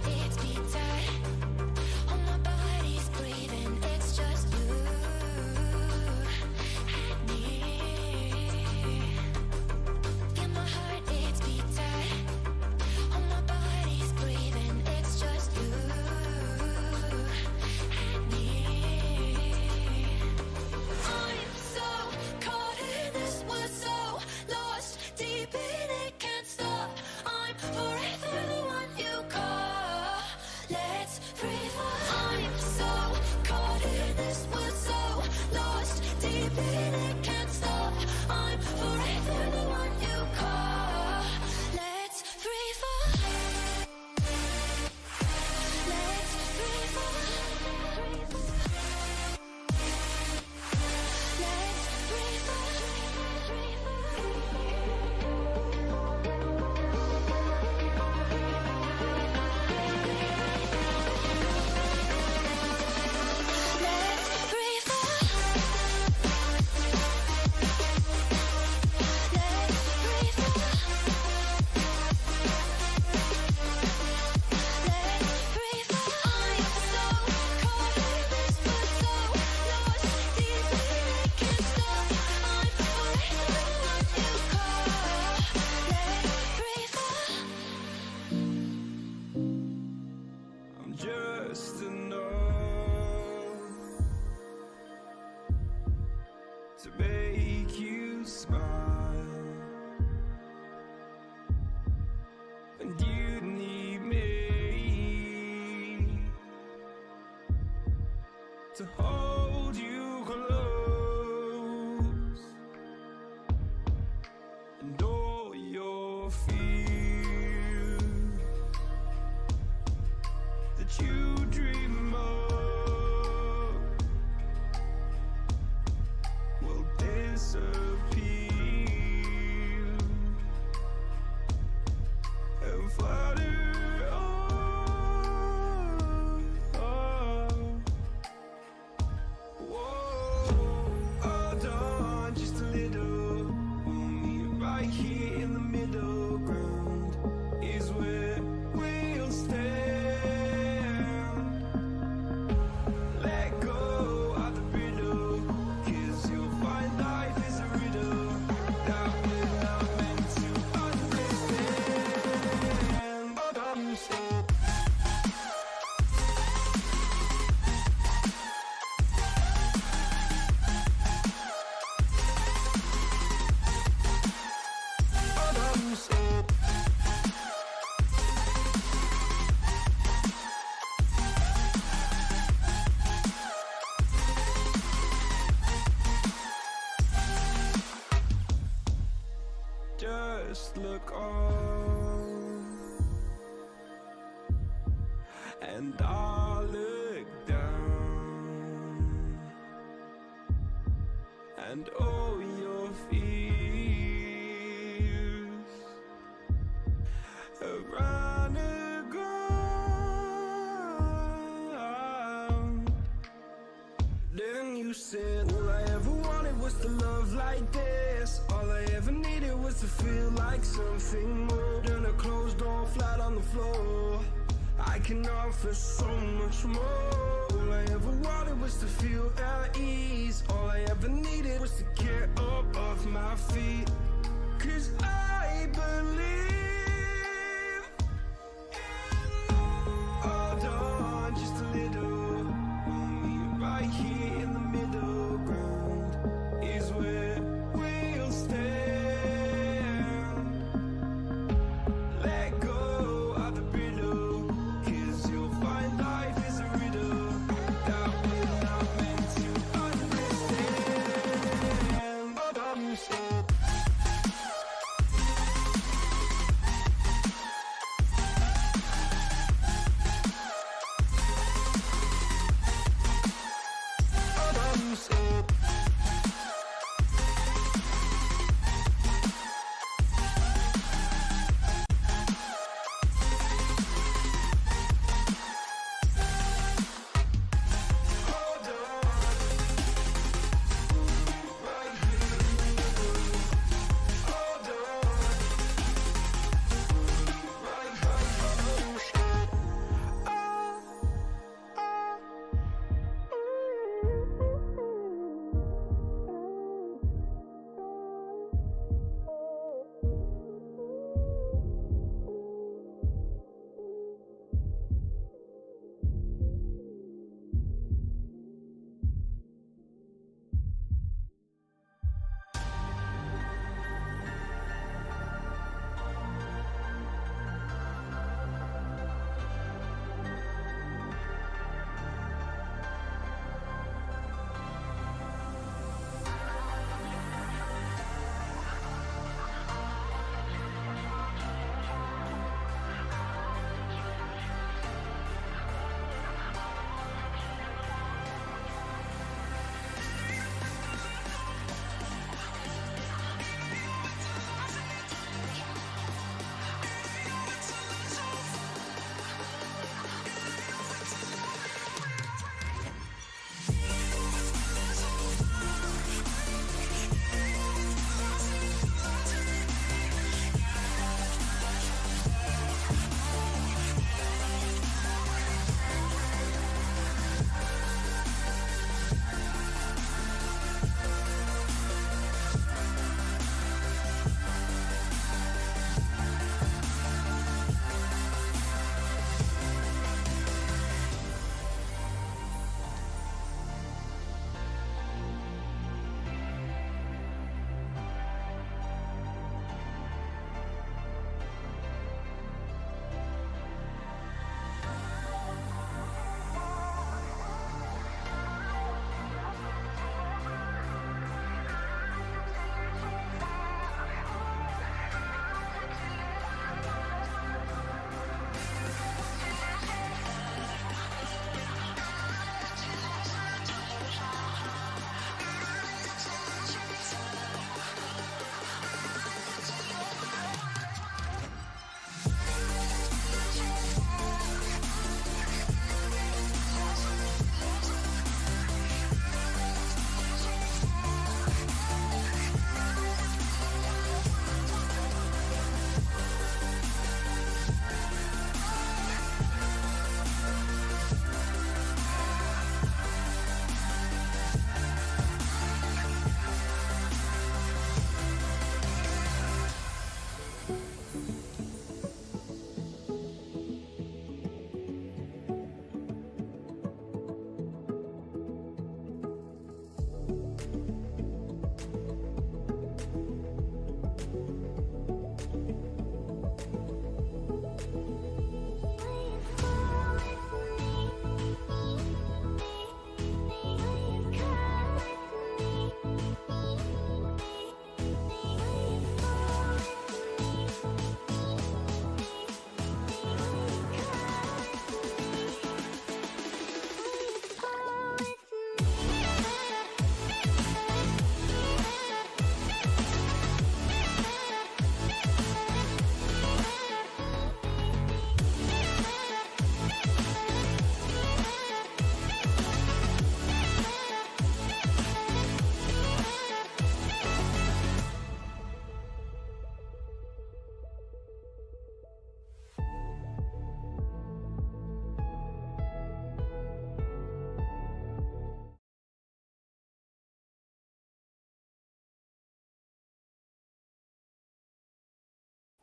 it's beating. All my body's breathing. It's just you and me. Feel my heart, it's beating. All my body's breathing. It's just you and me. I'm so caught in this, we're so lost, deep in it, can't stop. I'm forever the one you call. Let's free fall. I'm so caught in this, we're so lost, deep in it, can't stop. I'm forever the one you call. Let's free fall. Let's free fall. Let's free fall. Let's free fall. Let's free fall. Let's free fall. I'm so caught in this, but so lost, deep in it, can't stop. I'm forever the one you call. Let's free fall. I'm just enough to make you smile, and you need me to hold you close, and all your fears that you dream of will disappear and flutter on. Whoa, hold on just a little. Want me right here in the middle ground is where we'll stand. Let go of the riddle, 'cause you'll find life is a riddle that we're not meant to understand. But I'm so just look on, and I'll look down, and all your fears around the ground. Then you said, all I ever wanted was to love like this. All I ever needed was to feel like something more than a closed door flat on the floor. I can offer so much more. All I ever wanted was to feel at ease. All I ever needed was to get up off my feet. 'Cause I believe in love. Hold on just a little. Want me right here in the middle ground is where we'll stand. Let go of the riddle, 'cause you'll find life is a riddle that we're not meant to understand. But I'm so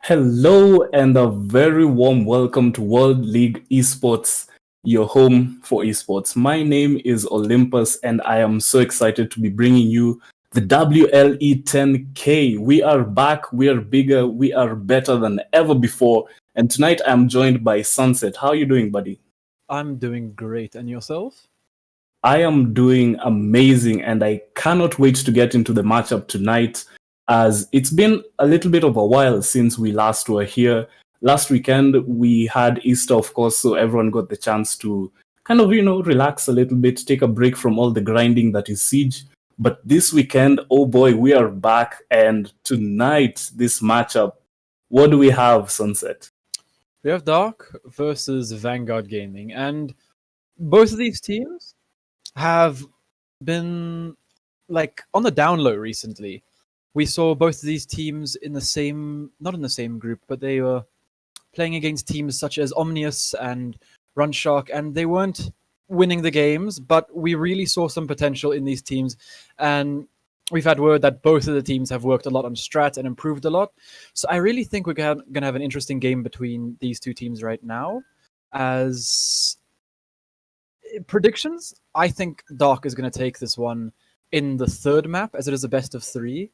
Hello and a very warm welcome to World League Esports, your home for esports. My name is Olympus and I am so excited to be bringing you the WLE 10K. We are back, we are bigger, we are better than ever before. And tonight I'm joined by Sunset. How are you doing, buddy? I'm doing great. And yourself? I am doing amazing and I cannot wait to get into the matchup tonight, as it's been a little bit of a while since we last were here. Last weekend we had Easter, of course, so everyone got the chance to kind of, relax a little bit, take a break from all the grinding that is Siege. But this weekend, oh boy, we are back, and tonight, this matchup, what do we have, Sunset? We have Dark versus Vanguard Gaming, and both of these teams have been on the down low recently. We saw both of these teams not in the same group, but they were playing against teams such as Omnius and Runshark, and they weren't winning the games, but we really saw some potential in these teams, and we've had word that both of the teams have worked a lot on strat and improved a lot. So I really think we're going to have an interesting game between these two teams right now. As predictions, I think Dark is going to take this one in the third map, as it is a best of 3.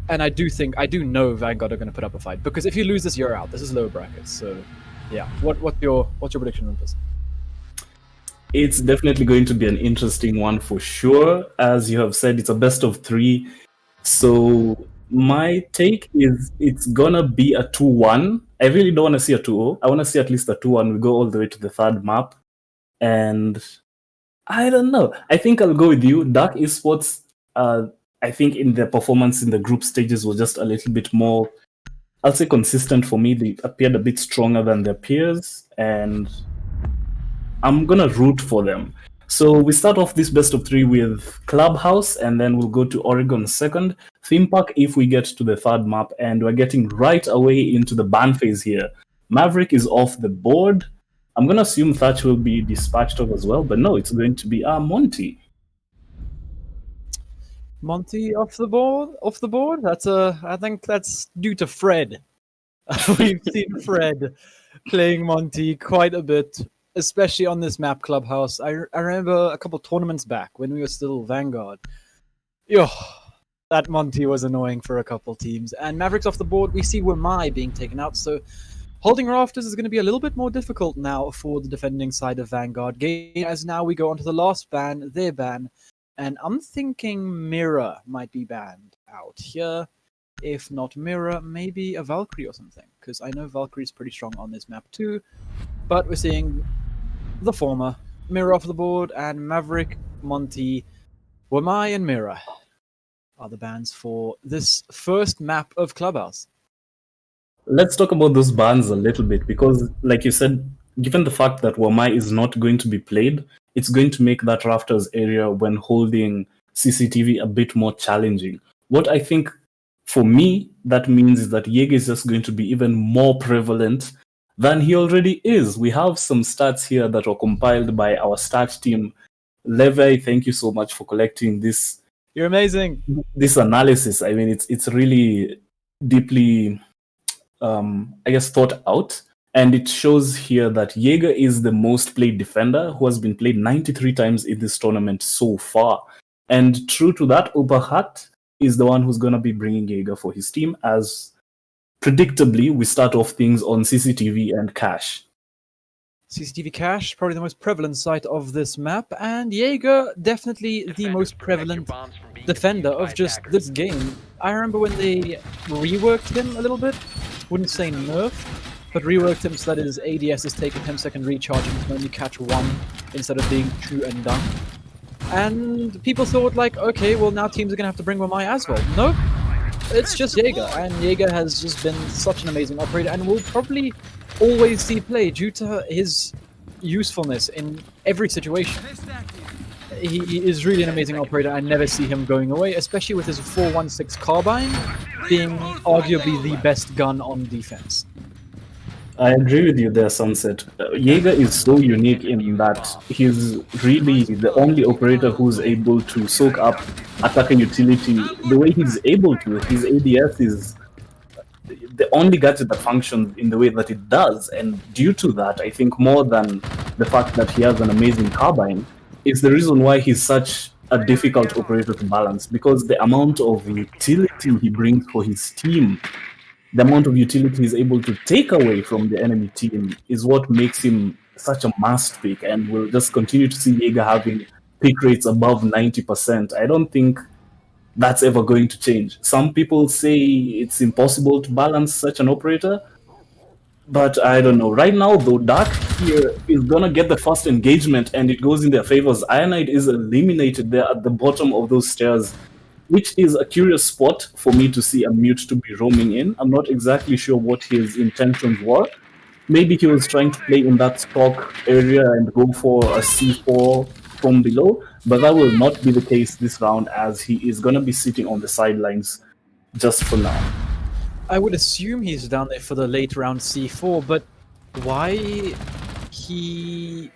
And I do know Vanguard are going to put up a fight, because if you lose this, you're out. This is low brackets. So yeah, what's your prediction on this? It's definitely going to be an interesting one for sure. As you have said, it's a best of 3. So my take is it's gonna be a 2-1. I really don't want to see a 2-0. I want to see at least a 2-1. We go all the way to the third map. And I don't know. I think I'll go with you. Dark Esports, I think in their performance in the group stages was just a little bit more, I'll say, consistent for me. They appeared a bit stronger than their peers, and I'm gonna root for them. So we start off this best of 3 with Clubhouse, and then we'll go to Oregon second, Theme Park if we get to the third map, and we're getting right away into the ban phase here. Maverick is off the board. I'm gonna assume Thatch will be dispatched off as well, but no, it's going to be Monty. Monty off the board. I think that's due to Fred. We've seen Fred playing Monty quite a bit, especially on this map, Clubhouse. I remember a couple tournaments back when we were still Vanguard. Yo, that Monty was annoying for a couple teams. And Mavericks off the board, we see Wamai being taken out, so holding Rafters is going to be a little bit more difficult now for the defending side of Vanguard game, as now we go on to the last ban, their ban. And I'm thinking Mirror might be banned out here. If not Mirror, maybe a Valkyrie or something, because I know Valkyrie's pretty strong on this map too. But we're seeing the former. Mirror off the board, and Maverick, Monty, Wamai, and Mirror are the bans for this first map of Clubhouse. Let's talk about those bans a little bit, because like you said, given the fact that Wamai is not going to be played, it's going to make that Rafters area when holding CCTV a bit more challenging. What I think, for me, that means is that Jaeger is just going to be even more prevalent than he already is. We have some stats here that were compiled by our stat team. Levi, thank you so much for collecting this. You're amazing. This analysis. I mean, it's really deeply, thought out. And it shows here that Jaeger is the most played defender, who has been played 93 times in this tournament so far. And true to that, Uberhat is the one who's going to be bringing Jaeger for his team, as predictably we start off things on CCTV and Cash. CCTV Cash, probably the most prevalent site of this map, and Jaeger, definitely the most prevalent defender of just this game. I remember when they reworked him a little bit, wouldn't say nerf, but reworked him so that his ADS is taking 10-second recharge and can only catch 1 instead of being 2 and done. And people thought, okay, well now teams are going to have to bring Wamai as well. No, it's just Jaeger, and Jaeger has just been such an amazing operator and will probably always see play due to his usefulness in every situation. He is really an amazing operator. I never see him going away, especially with his 416 carbine being arguably the best gun on defense. I agree with you there, Sunset. Jaeger is so unique in that he's really the only operator who's able to soak up attacker utility the way he's able to. His ADS is the only gadget that functions in the way that it does. And due to that, I think more than the fact that he has an amazing carbine, is the reason why he's such a difficult operator to balance, because the amount of utility he brings for his team, the amount of utility he's able to take away from the enemy team is what makes him such a must pick. And we'll just continue to see Jaeger having pick rates above 90%. I don't think that's ever going to change. Some people say it's impossible to balance such an operator, but I don't know. Right now, though, Dark here is gonna get the first engagement, and it goes in their favors. Ironite is eliminated there at the bottom of those stairs, which is a curious spot for me to see a mute to be roaming in. I'm not exactly sure what his intentions were. Maybe he was trying to play in that stock area and go for a C4 from below, but that will not be the case this round, as he is going to be sitting on the sidelines just for now. I would assume he's down there for the late round C4, but why he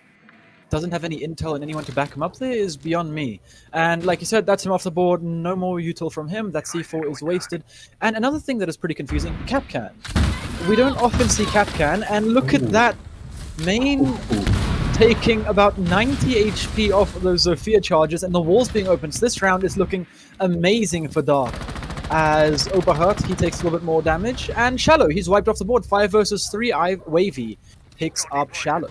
doesn't have any intel and anyone to back him up there is beyond me. And like you said, that's him off the board. No more util from him. That C4 is wasted. And another thing that is pretty confusing, Capcan. We don't often see Capcan, and look at that. Main taking about 90 HP off of those Zofia charges, and the walls being opened. So this round is looking amazing for Dark. As Oberhurt, he takes a little bit more damage. And Shallow, he's wiped off the board. 5 versus 3. Wavy picks up Shallow.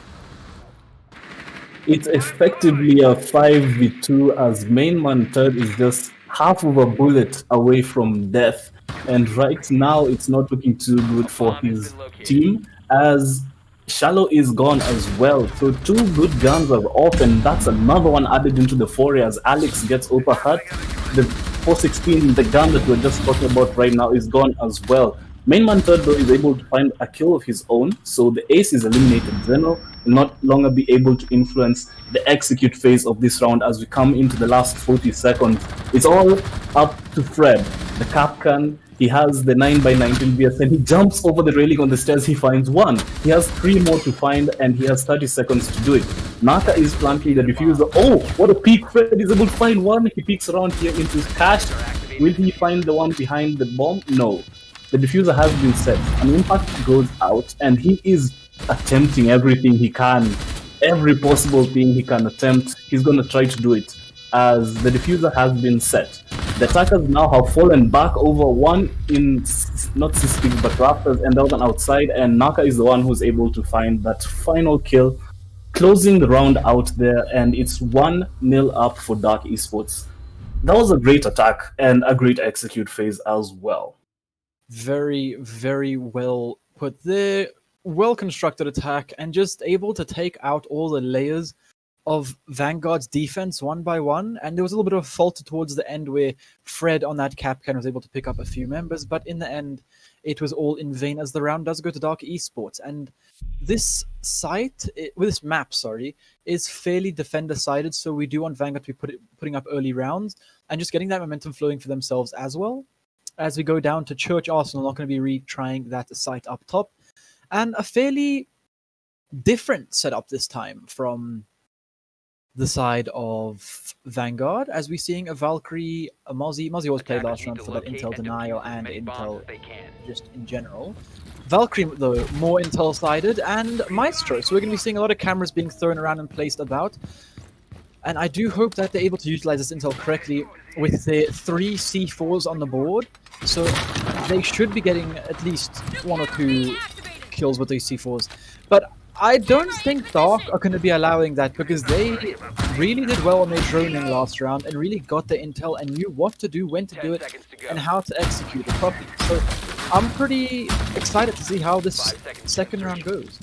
It's effectively a 5v2, as main man Third is just half of a bullet away from death. And right now, it's not looking too good for his team, as Shallow is gone as well. So 2 good guns are off, and that's another one added into the foray as Alex gets Oberhurt. The 416, the gun that we're just talking about right now, is gone as well. Main man Third, though, is able to find a kill of his own, so the ace is eliminated. Zeno will not longer be able to influence the execute phase of this round as we come into the last 40 seconds. It's all up to Fred, the Capcan. He has the 9x19 BS, and he jumps over the railing on the stairs. He finds one. He has 3 more to find, and he has 30 seconds to do it. Naka is planting the diffuser. Oh, what a peek! Fred is able to find one. He peeks around here into his cache. Will he find the one behind the bomb? No. The diffuser has been set. An impact goes out, and he is attempting everything he can. Every possible thing he can attempt, he's going to try to do it, as the diffuser has been set. The attackers now have fallen back over, one in, not C6, but Raptors, and the other one outside, and Naka is the one who's able to find that final kill, closing the round out there, and it's 1-0 up for Dark Esports. That was a great attack, and a great execute phase as well. Very, very well put there. Well-constructed attack, and just able to take out all the layers of Vanguard's defense one by one. And there was a little bit of a falter towards the end where Fred on that Capcan was able to pick up a few members, but in the end, it was all in vain, as the round does go to Dark Esports. And this this map, is fairly defender-sided, so we do want Vanguard to be putting up early rounds and just getting that momentum flowing for themselves as well. As we go down to Church Arsenal, not going to be retrying that site up top. And a fairly different setup this time from the side of Vanguard, as we're seeing a Valkyrie, a Mozzie. Mozzie always played last round for that intel denial and intel just in general. Valkyrie, though, more intel-sided, and Maestro. So we're going to be seeing a lot of cameras being thrown around and placed about. And I do hope that they're able to utilize this intel correctly with their 3 C4s on the board. So they should be getting at least 1 or 2 kills with these C4s. But I don't think Dark are going to be allowing that, because they really did well on their droning last round and really got the intel and knew what to do, when to do it, and how to execute it properly. So I'm pretty excited to see how this second round goes.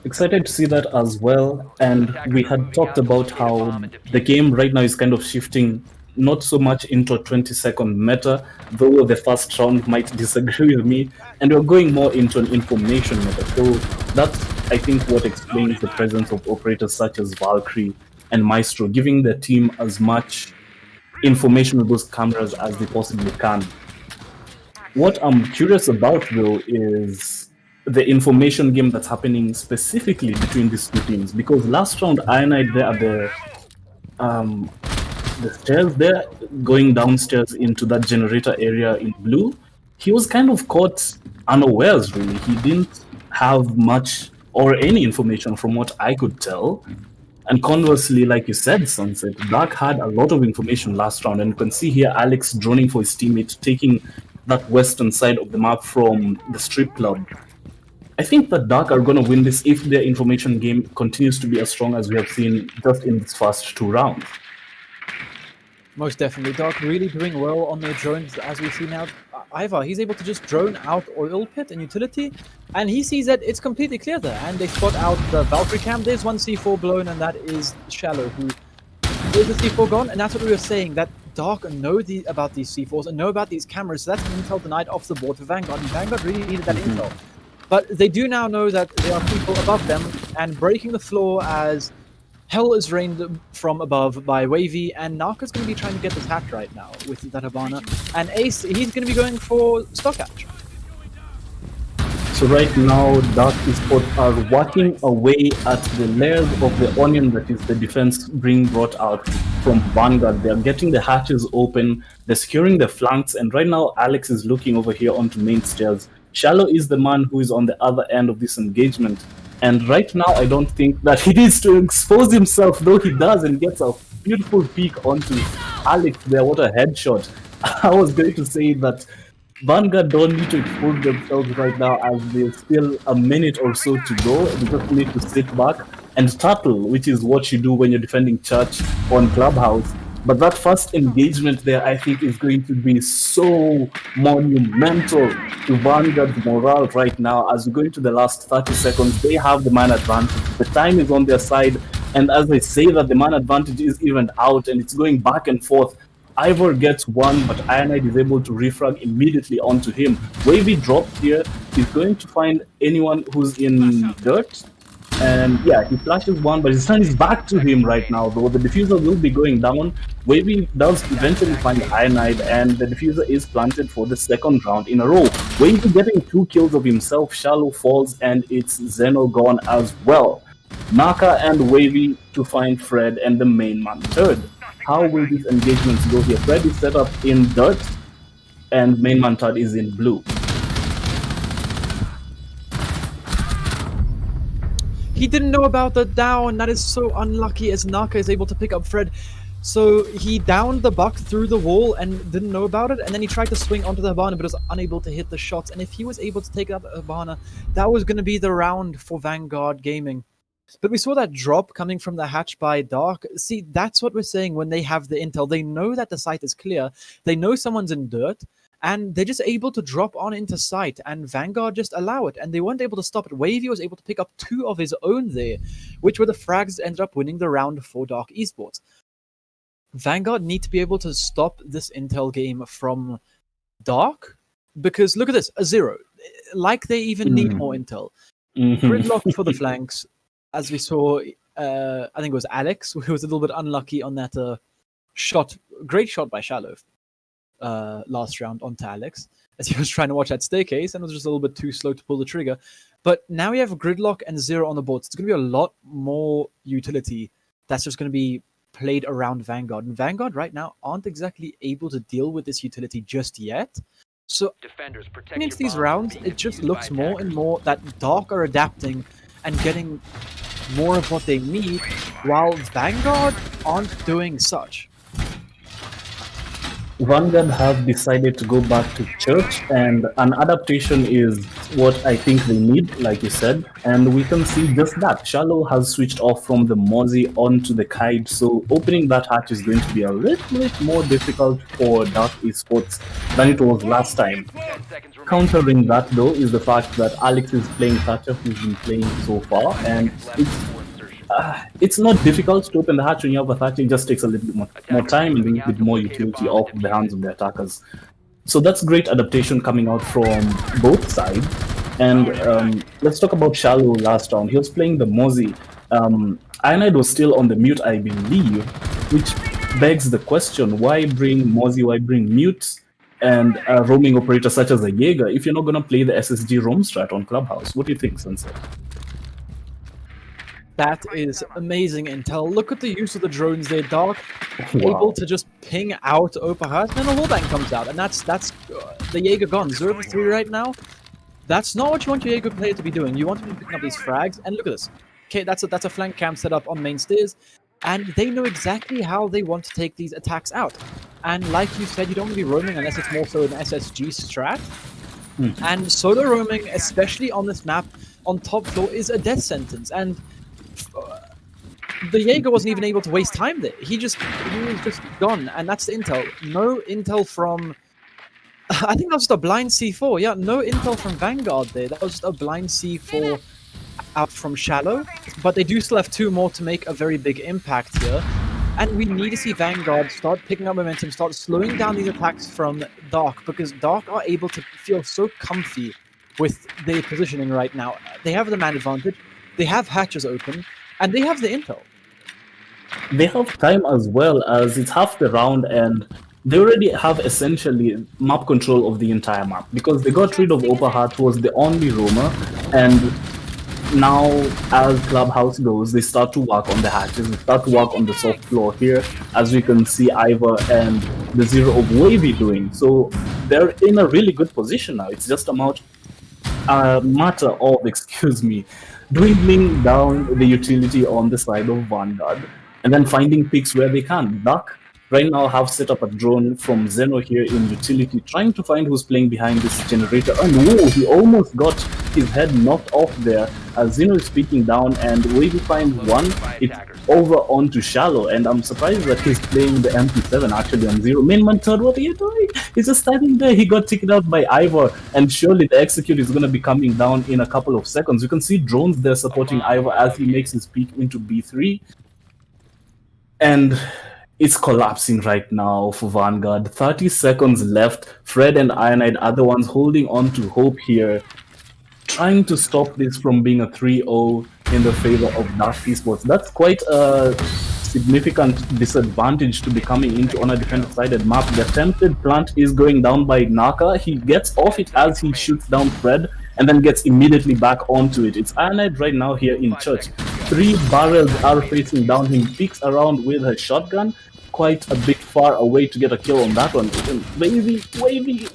Excited to see that as well. And we had talked about how the game right now is kind of shifting not so much into a 20-second meta, though the first round might disagree with me, and we're going more into an information meta. So that's, I think, what explains the presence of operators such as Valkyrie and Maestro, giving the team as much information with those cameras as they possibly can. What I'm curious about, though, is the information game that's happening specifically between these two teams, because last round Ironite there at the stairs there, going downstairs into that generator area in blue, he was kind of caught unawares, really. He didn't have much or any information from what I could tell. And conversely, like you said, Sunset, Dark had a lot of information last round, and you can see here Alex droning for his teammate, taking that western side of the map from the strip club. I think that Dark are going to win this if their information game continues to be as strong as we have seen just in these first 2 rounds. Most definitely. Dark really doing well on their drones, as we see now. Ivar, he's able to just drone out oil pit and utility, and he sees that it's completely clear there, and they spot out the Valkyrie camp. There's one C4 blown, and that is Shallow, who is the C4 gone, and that's what we were saying, that Dark know about these C4s and know about these cameras, so that's intel denied off the board for Vanguard, and Vanguard really needed that intel. But they do now know that there are people above them, and breaking the floor as hell is rained from above by Wavy, and Naka's going to be trying to get this hatch right now with that Habana. And Ace, he's going to be going for stock hatch. So right now, Dark Esports are working away at the layers of the onion that is the defense being brought out from Vanguard. They are getting the hatches open, they're securing the flanks, and right now Alex is looking over here onto main stairs. Shallow is the man who is on the other end of this engagement. And right now, I don't think that he needs to expose himself, though he does, and gets a beautiful peek onto Alex there. What a headshot. I was going to say that Vanguard don't need to expose themselves right now, as there's still a minute or so to go. They just need to sit back and turtle, which is what you do when you're defending Church on Clubhouse. But that first engagement there, I think, is going to be so monumental to Vanguard's morale right now. As we go into the last 30 seconds, they have the man advantage. The time is on their side, and as they say that the man advantage is evened out, and it's going back and forth. Ivor gets one, but Ironite is able to refrag immediately onto him. Wavy dropped here. He's going to find anyone who's in dirt. And yeah, he flashes one, but his turn is back to him right now, though. The diffuser will be going down. Wavy does eventually find Ironite, and the diffuser is planted for the second round in a row. Wavy getting 2 kills of himself, Shallow falls, and it's Zeno gone as well. Naka and Wavy to find Fred and the main man third. How will these engagements go here? Fred is set up in dirt, and main man third is in blue. He didn't know about the down. That is so unlucky, as Naka is able to pick up Fred. So he downed the buck through the wall and didn't know about it, and then he tried to swing onto the Habana but was unable to hit the shots. And if he was able to take out the Habana, that was going to be the round for Vanguard Gaming. But we saw that drop coming from the hatch by Dark. See, that's what we're saying when they have the intel. They know that the site is clear. They know someone's in dirt. And they're just able to drop on into sight, and Vanguard just allow it, and they weren't able to stop it. Wavy was able to pick up 2 of his own there, which were the frags that ended up winning the round for Dark Esports. Vanguard need to be able to stop this intel game from Dark, because look at this, a 0. Like they even need more intel. Gridlock for the flanks, as we saw, I think it was Alex, who was a little bit unlucky on that shot. Great shot by Shallow. Last round onto Alex, as he was trying to watch that staircase and was just a little bit too slow to pull the trigger. But now we have a Gridlock and 0 on the board. So it's going to be a lot more utility that's just going to be played around Vanguard. And Vanguard right now aren't exactly able to deal with this utility just yet. So against these rounds, it just looks more and more that Dark are adapting and getting more of what they need, while Vanguard aren't doing such. Vanguard have decided to go back to Church, and an adaptation is what I think they need, like you said, and we can see just that. Shallow has switched off from the Mozzie onto the Kite, so opening that hatch is going to be a little bit more difficult for Dark Esports than it was last time. Countering that, though, is the fact that Alex is playing Thatcher, who's been playing so far, and it's not difficult to open the hatch when you have a Thatcher. It just takes a little bit more time and a little bit more utility off the hands of the attackers. So that's great adaptation coming out from both sides. And let's talk about Shallow last round. He was playing the Mozzie. Ironide was still on the mute, I believe, which begs the question, why bring Mozzie, why bring mutes and a roaming operator such as a Jaeger if you're not going to play the SSG roam strat on Clubhouse? What do you think, Sunset? That is amazing intel. Look at the use of the drones there, Dark. Wow. Able to just ping out Opahat, and then a wallbang comes out, and that's the Jaeger gone. 0 for 3 right now. That's not what you want your Jaeger player to be doing. You want him to be picking up these frags, and look at this. Okay, that's a flank camp set up on main stairs, and they know exactly how they want to take these attacks out. And like you said, you don't want to be roaming unless it's more so an SSG strat. And solo roaming, especially on this map, on top floor, is a death sentence. And the Jaeger wasn't even able to waste time there. He was just gone, and that's the intel. No intel from... I think that was just a blind C4. Yeah, no intel from Vanguard there. That was just a blind C4 out from shallow. But they do still have 2 more to make a very big impact here. And we need to see Vanguard start picking up momentum, start slowing down these attacks from Dark, because Dark are able to feel so comfy with their positioning right now. They have the man advantage, they have hatches open, and they have the intel. They have time as well, as it's half the round, and they already have essentially map control of the entire map, because they got rid of Opahat, who was the only roamer, and now as Clubhouse goes, they start to work on the hatches, they start to work on the soft floor here, as we can see Ivor and the Zero of Wavy doing. So they're in a really good position now. It's just a matter of, dwindling down the utility on the side of Vanguard, and then finding picks where they can. Duck right now have set up a drone from Zeno here in utility, trying to find who's playing behind this generator. And whoa, he almost got his head knocked off there as Zeno is speaking down, and Wavy finds one. It's over onto Shallow, and I'm surprised that he's playing the MP7 actually on Zero. Main man third, what are you doing? He's just standing there. He got taken out by Ivor, and surely the execute is going to be coming down in a couple of seconds. You can see drones there supporting Ivor as he makes his peek into B3. And it's collapsing right now for Vanguard. 30 seconds left. Fred and Ionide are the ones holding on to hope here, trying to stop this from being a 3-0 in the favor of Dark Esports. That's quite a significant disadvantage to be coming into on a defender-sided map. The attempted plant is going down by Naka. He gets off it as he shoots down Fred, and then gets immediately back onto it. It's Ionide right now here in church. 3 barrels are facing down him, peeks around with her shotgun, quite a bit far away to get a kill on that one. Wavy,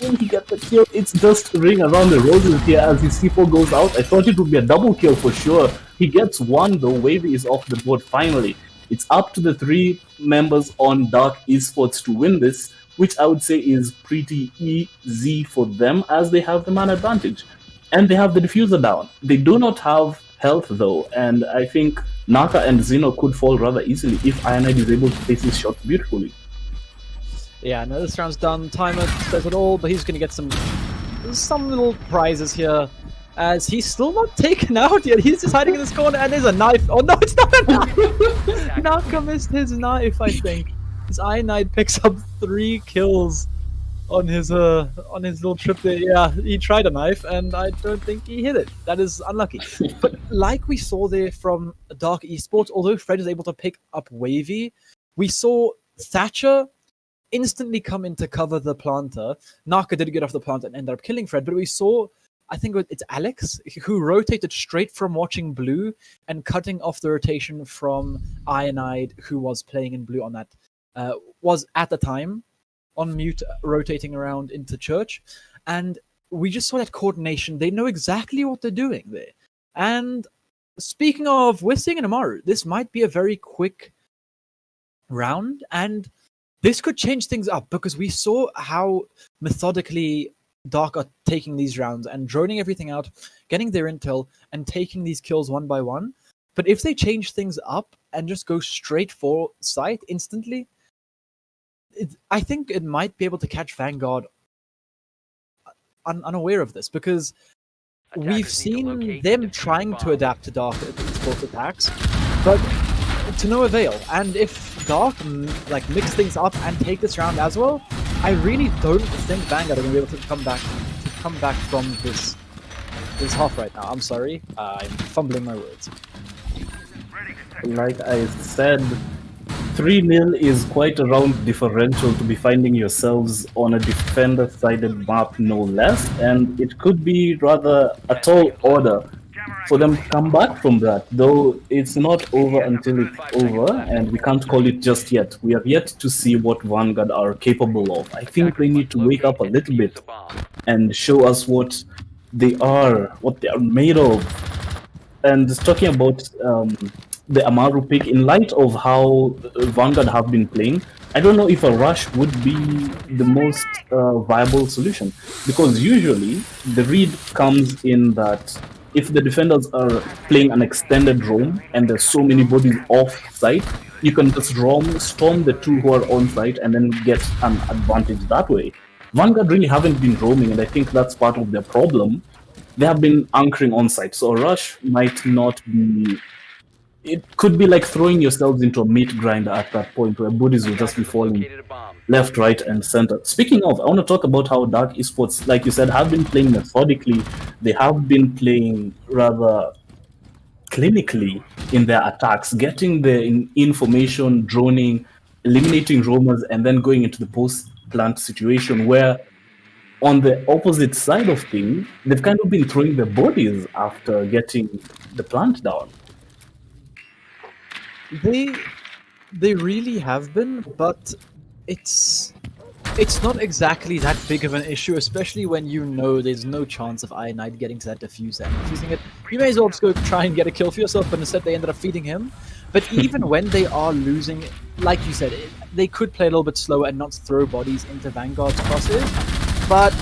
when he gets the kill, it's just ring around the roses here as his C4 goes out. I thought it would be a double kill for sure. He gets one though. Wavy is off the board finally. It's up to the 3 members on Dark Esports to win this, which I would say is pretty easy for them as they have the man advantage. And they have the diffuser down. They do not have health though, and I think Naka and Zeno could fall rather easily if Ionide is able to place his shots beautifully. Yeah, no, this round's done. Timer does it all, but he's going to get some little prizes here, as he's still not taken out yet. He's just hiding in this corner, and there's a knife. Oh no, it's not a knife! Naka missed his knife, I think. As Ionide picks up 3 kills on his little trip there. Yeah, he tried a knife, and I don't think he hit it. That is unlucky. But like we saw there from Dark Esports, although Fred is able to pick up Wavy, we saw Thatcher instantly come in to cover the planter. Naka did get off the plant and ended up killing Fred, but we saw, I think it's Alex, who rotated straight from watching blue and cutting off the rotation from Ionide, who was playing in blue on that, was at the time on mute, rotating around into church. And we just saw that coordination. They know exactly what they're doing there. And speaking of, we're seeing in Amaru, this might be a very quick round, and this could change things up, because we saw how methodically Dark are taking these rounds and droning everything out, getting their intel, and taking these kills one by one. But if they change things up and just go straight for site instantly, I think it might be able to catch Vanguard unaware of this, because we've seen them trying to adapt to Dark Esports attacks, but to no avail. And if Dark mix things up and take this round as well, I really don't think Vanguard are going to be able to come back from this half right now. I'm sorry, I'm fumbling my words. Like I said, 3-0 is quite a round differential to be finding yourselves on a defender-sided map, no less, and it could be rather a tall order for them to come back from that. Though it's not over until it's over, and we can't call it just yet. We have yet to see what Vanguard are capable of. I think they need to wake up a little bit and show us what they are made of. And talking about the Amaru pick, in light of how Vanguard have been playing, I don't know if a rush would be the most viable solution, because usually the read comes in that if the defenders are playing an extended roam and there's so many bodies off site, you can just storm the two who are on site and then get an advantage that way. Vanguard really haven't been roaming, and I think that's part of their problem. They have been anchoring on site, so a rush might not be. It could be like throwing yourselves into a meat grinder at that point where bodies will just be falling left, right, and center. Speaking of, I want to talk about how Dark Esports, like you said, have been playing methodically. They have been playing rather clinically in their attacks, getting the information, droning, eliminating roamers, and then going into the post-plant situation where on the opposite side of things, they've kind of been throwing their bodies after getting the plant down. They really have been, but it's not exactly that big of an issue, especially when you know there's no chance of Ionite getting to that diffuser and defusing it. You may as well just go try and get a kill for yourself, but instead they ended up feeding him. But even when they are losing, like you said, they could play a little bit slower and not throw bodies into Vanguard's crosses. But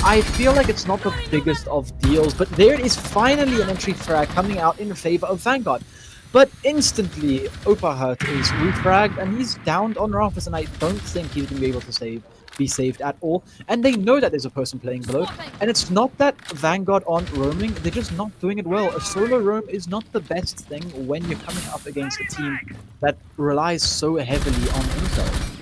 I feel like it's not the biggest of deals. But there is finally an entry frag coming out in favor of Vanguard. But instantly, Opahurt is refragged, and he's downed on Rafis, and I don't think he's going to be able to be saved at all. And they know that there's a person playing below, and it's not that Vanguard aren't roaming, they're just not doing it well. A solo roam is not the best thing when you're coming up against a team that relies so heavily on intel.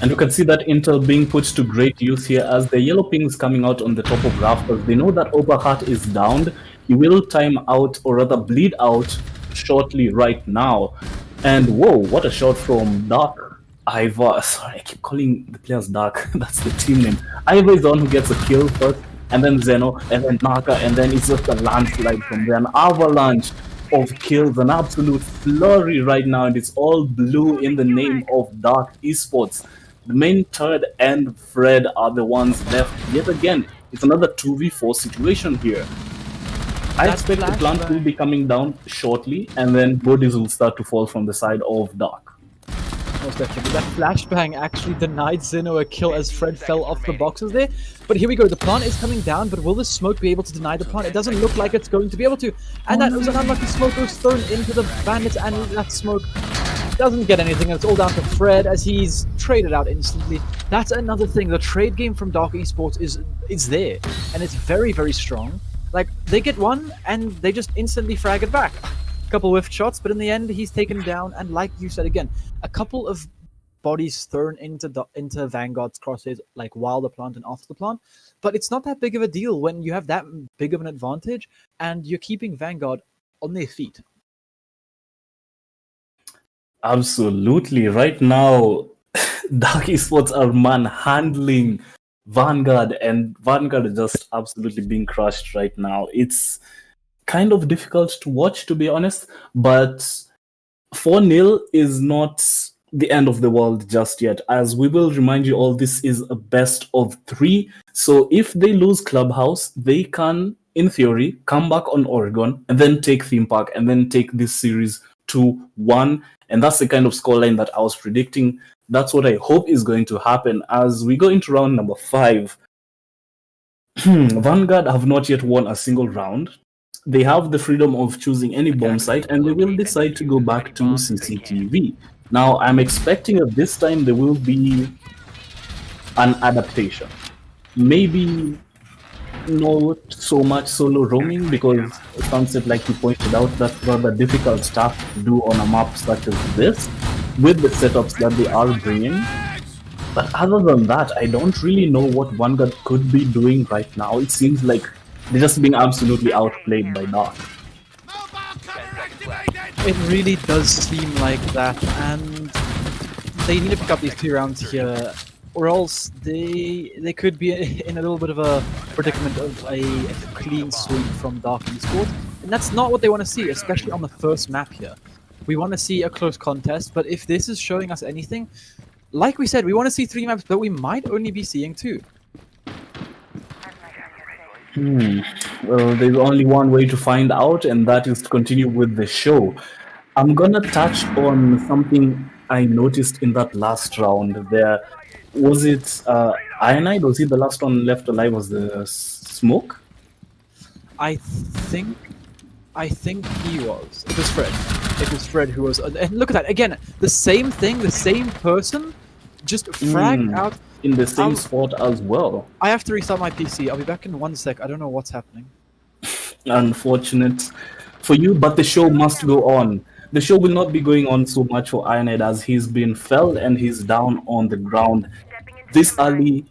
And you can see that intel being put to great use here as the yellow ping is coming out on the top of Rafis. They know that Opahurt is downed. He will time out, or rather bleed out, shortly right now. And whoa, what a shot from Dark Ivor. Sorry, I keep calling the players Dark. That's the team name. Ivor is the one who gets a kill first, and then Zeno, and then Naka, and then it's just a landslide from there. An avalanche of kills, an absolute flurry right now, and it's all blue in the name of Dark Esports. The main Turd and Fred are the ones left yet again. It's another 2v4 situation here. I expect the plant will be coming down shortly, and then bodies will start to fall from the side of Dark. Most definitely. That flashbang actually denied Zeno a kill as Fred fell off the boxes there. But here we go. The plant is coming down, but will the smoke be able to deny the plant? It doesn't look like it's going to be able to. And that was an unlucky smoke that was thrown into the bandits, and that smoke doesn't get anything. And it's all down to Fred as he's traded out instantly. That's another thing. The trade game from Dark Esports is there, and it's very, very strong. Like, they get one, and they just instantly frag it back. A couple whiff shots, but in the end, he's taken down, and like you said again, a couple of bodies thrown into Vanguard's crosshairs, like while the plant and after the plant. But it's not that big of a deal when you have that big of an advantage, and you're keeping Vanguard on their feet. Absolutely. Right now, Dark Esports are manhandling Vanguard, and Vanguard is just absolutely being crushed right now. It's kind of difficult to watch, to be honest, but 4-0 is not the end of the world just yet. As we will remind you all, this is a best of 3. So if they lose Clubhouse, they can, in theory, come back on Oregon and then take Theme Park and then take this series 2-1. And that's the kind of scoreline that I was predicting. That's what I hope is going to happen as we go into round number 5. Vanguard have not yet won a single round. They have the freedom of choosing any bomb site, and they will decide to go back to CCTV. Now, I'm expecting that this time there will be an adaptation. Maybe not so much solo roaming, because Sunset, like you pointed out, that's rather difficult stuff to do on a map such as this, with the setups that they are bringing. But other than that, I don't really know what Vanguard could be doing right now. It seems like they're just being absolutely outplayed by Dark. It really does seem like that, and they need to pick up these 2 rounds here, or else they could be in a little bit of a predicament of a clean sweep from Dark Esports. And that's not what they want to see, especially on the first map here. We want to see a close contest, but if this is showing us anything, like we said, we want to see 3 maps, but we might only be seeing 2. Well, there's only one way to find out, and that is to continue with the show. I'm gonna touch on something I noticed in that last round. There was it Ionide? Was he the last one left alive? Was the smoke? I think he was. It was Fred. It was Fred who was. And look at that again. The same thing. The same person, just fragged out in the same spot as well. I have to restart my PC. I'll be back in 1 sec. I don't know what's happening. Unfortunate for you, but the show must go on. The show will not be going on so much for Ionide as he's been felled and he's down on the ground. This early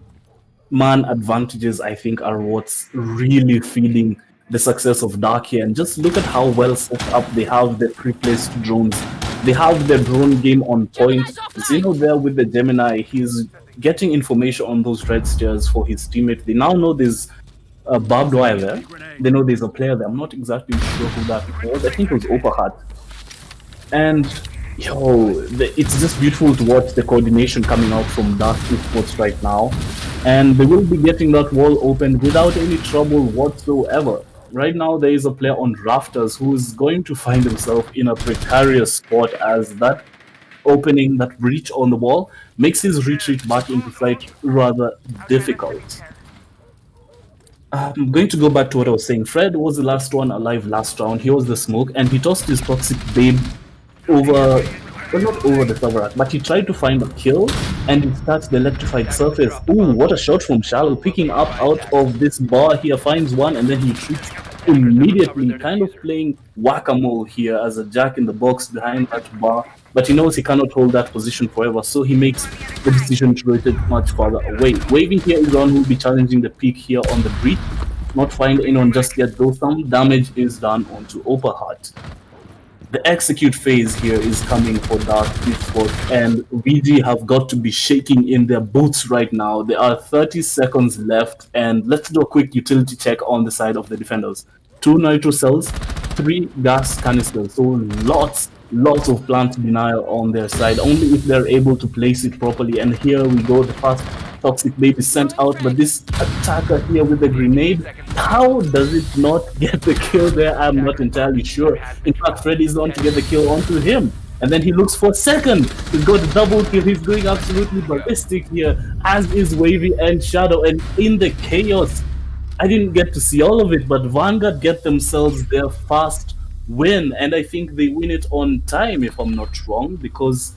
man advantages, I think, are what's really feeding the success of Dark here. And just look at how well set up they have the pre-placed drones. They have the drone game on point. Zeno there with the Gemini, he's getting information on those red stairs for his teammate. They now know there's a barbed wire there. They know there's a player there. I'm not exactly sure who that was. I think it was Opahat. And it's just beautiful to watch the coordination coming out from Dark Esports right now. And they will be getting that wall open without any trouble whatsoever. Right now there is a player on rafters who is going to find himself in a precarious spot as that opening, that breach on the wall, makes his retreat back into site rather difficult. I'm going to go back to what I was saying. Fred was the last one alive last round. He was the smoke, and he tossed his toxic babe over, well, not over the server rack, but he tried to find a kill, and he starts the electrified surface. Ooh, what a shot from Shallow, picking up out of this bar here, finds one, and then he shoots immediately, kind of playing whack-a-mole here as a jack in the box behind that bar. But he knows he cannot hold that position forever, so he makes the decision to rotate much farther away. Wavy here is on who will be challenging the peak here on the breach. Not find anyone just yet, though some damage is done onto Opahat. The execute phase here is coming for Dark Esports, and VG have got to be shaking in their boots right now. There are 30 seconds left, and let's do a quick utility check on the side of the defenders. 2 nitro cells, 3 gas canisters, so lots of plant denial on their side, only if they're able to place it properly. And here we go, the first toxic babe is sent out, but this attacker here with the grenade, how does it not get the kill there? I'm not entirely sure. In fact, Freddy's on to get the kill onto him, and then he looks for a second. He's got a double kill. He's going absolutely ballistic here, as is Wavy and Shadow. And in the chaos, I didn't get to see all of it, but Vanguard get themselves their first win, and I think they win it on time, if I'm not wrong, because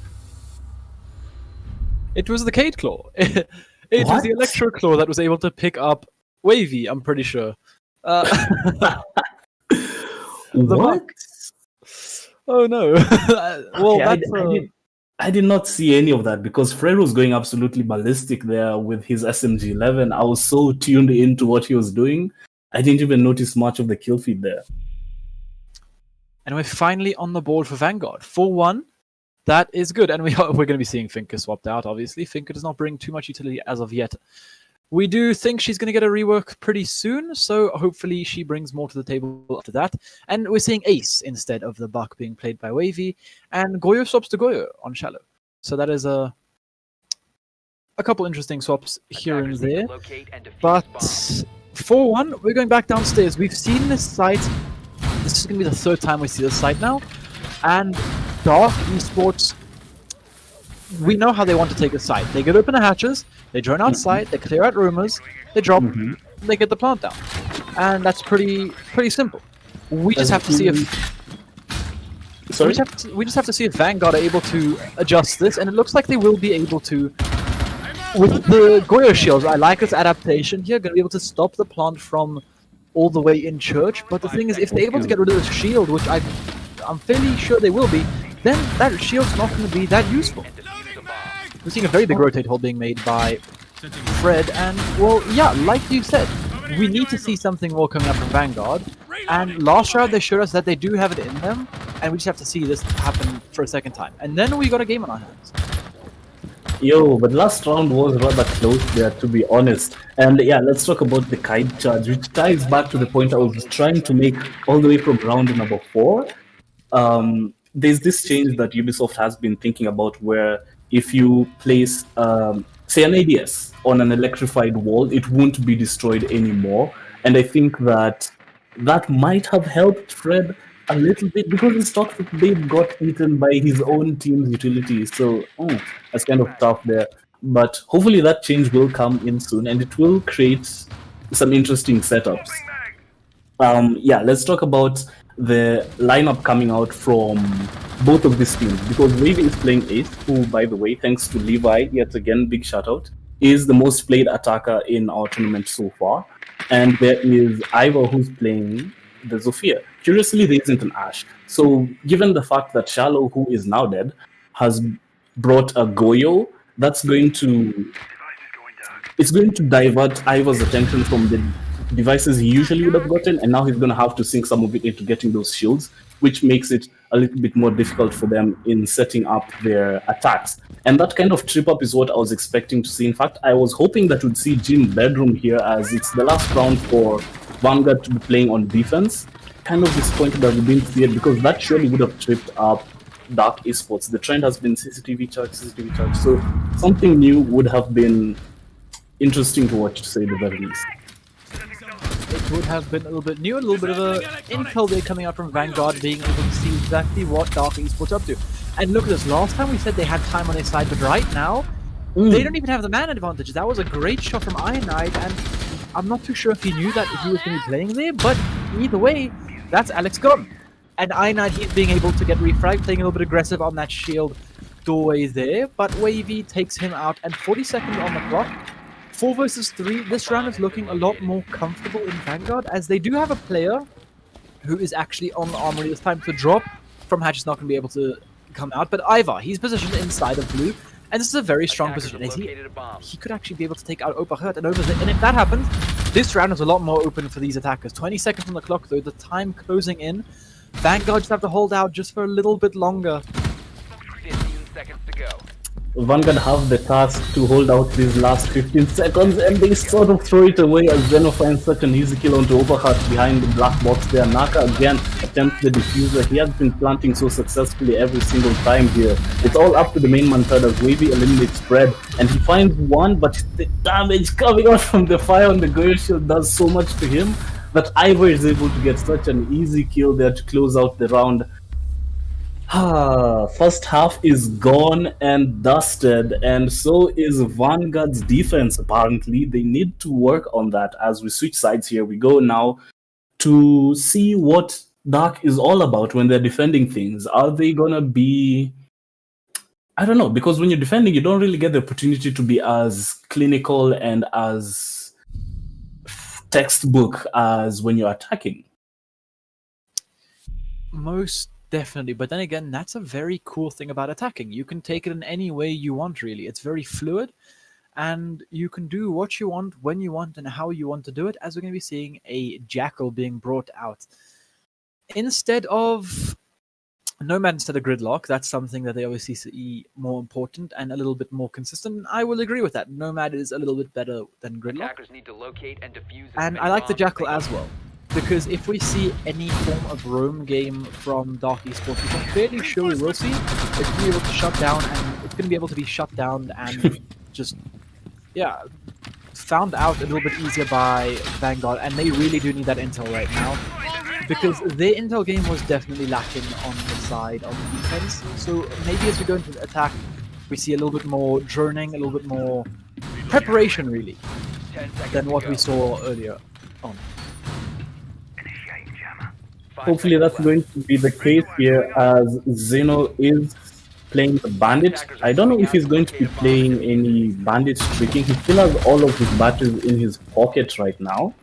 it was the Cade Claw. It was the Electro Claw that was able to pick up Wavy, I'm pretty sure. What? Oh no. Well, okay, I did not see any of that because Fred was going absolutely ballistic there with his SMG-11. I was so tuned into what he was doing, I didn't even notice much of the kill feed there. And we're finally on the board for Vanguard. 4-1. That is good. And we're going to be seeing Finka swapped out, obviously. Finka does not bring too much utility as of yet. We do think she's going to get a rework pretty soon, so hopefully she brings more to the table after that. And we're seeing Ace instead of the Buck being played by Wavy, and Goyo swaps to Goyo on Shallow. So that is a couple interesting swaps here and there. But 4-1, we're going back downstairs. We've seen this site. This is going to be the third time we see this site now. And Dark Esports, we know how they want to take a site. They get open the hatches, they drone outside, they clear out rumors, they drop, they get the plant down. And that's pretty simple. We just have to see if... Sorry? We just have to see if Vanguard are able to adjust this, and it looks like they will be able to. With the Goyo shields, I like this adaptation here, going to be able to stop the plant from all the way in church, but the thing is, if they're able to get rid of the shield, which I'm fairly sure they will be, then that shield's not going to be that useful. We're seeing a very big rotate hole being made by Fred, and, well, yeah, like you said, we need to see something more coming up from Vanguard, and last round they showed us that they do have it in them, and we just have to see this happen for a second time. And then we got a game on our hands. Yo, but last round was rather close there, to be honest. And yeah, let's talk about the kite charge, which ties back to the point I was trying to make all the way from round number 4. There's this change that Ubisoft has been thinking about where if you place, say, an ADS on an electrified wall, it won't be destroyed anymore. And I think that that might have helped Fred a little bit because his toxic babe got eaten by his own team's utility. So that's kind of tough there. But hopefully that change will come in soon and it will create some interesting setups. Yeah, let's talk about the lineup coming out from both of these teams because Wavy is playing Ace, who, by the way, thanks to Levi, yet again, big shout out, is the most played attacker in our tournament so far. And there is Ivor who's playing the Zofia. Curiously, there isn't an Ash. So, given the fact that Shallow, who is now dead, has brought a Goyo, that's going to divert Ivor's attention from the devices he usually would have gotten, and now he's going to have to sink some of it into getting those shields, which makes it a little bit more difficult for them in setting up their attacks. And that kind of trip up is what I was expecting to see. In fact, I was hoping that we'd see Jim Bedroom here, as it's the last round for Vanguard to be playing on defense. Kind of disappointed that we didn't see it because that surely would have tripped up Dark Esports. The trend has been CCTV charge, so something new would have been interesting to watch, to say the very least. It would have been a little bit new, a little bit of a intel there coming out from Vanguard, being able to see exactly what Dark Esports up to. And look at this, last time we said they had time on their side, but right now, they don't even have the man advantage. That was a great shot from Ironite, and I'm not too sure if he knew that he was going to be playing there, but either way, that's Alex gone. And Ironite, he's being able to get refragged, playing a little bit aggressive on that shield doorway there, but Wavy takes him out, and 40 seconds on the clock. 4 versus 3, this round is looking a lot more comfortable in Vanguard, as they do have a player who is actually on the armory. It's time to drop. From Hatch is not going to be able to come out, but Ivar, he's positioned inside of blue, and this is a very strong position. He could actually be able to take out Opahurt and over there, and if that happens, this round is a lot more open for these attackers. 20 seconds on the clock though, the time closing in. Vanguard just have to hold out just for a little bit longer. 15 seconds to go. Vanguard have the task to hold out these last 15 seconds, and they sort of throw it away as Zeno finds such an easy kill onto Overheart behind the black box there. Naka again attempts the diffuser. He has been planting so successfully every single time here. It's all up to the main man third as Wavy eliminates Spread, and he finds one, but the damage coming out from the fire on the Goyo shield does so much to him that Ivor is able to get such an easy kill there to close out the round. First half is gone and dusted, and so is Vanguard's defense. Apparently, they need to work on that. As we switch sides here, we go now to see what Dark is all about when they're defending things. Are they gonna be... I don't know, because when you're defending, you don't really get the opportunity to be as clinical and as textbook as when you're attacking. Most definitely, but then again, that's a very cool thing about attacking. You can take it in any way you want, really. It's very fluid, and you can do what you want, when you want, and how you want to do it, as we're going to be seeing a Jackal being brought out. Instead of Nomad instead of Gridlock, that's something that they obviously see more important and a little bit more consistent. I will agree with that. Nomad is a little bit better than Gridlock. Attackers need to locate and defuse And I like the Jackal as well, because if we see any form of roam game from Dark Esports, which I'm fairly sure we will see, it's going to be able to shut down, and it's going to be able to be shut down and just, yeah, found out a little bit easier by Vanguard, and they really do need that intel right now, because their intel game was definitely lacking on the side of the defense. So maybe as we go into the attack, we see a little bit more droning, a little bit more preparation, really, than what we saw earlier on. Hopefully that's going to be the case here, as Zeno is playing the Bandit. I don't know if he's going to be playing any Bandit tricking. He still has all of his batteries in his pocket right now.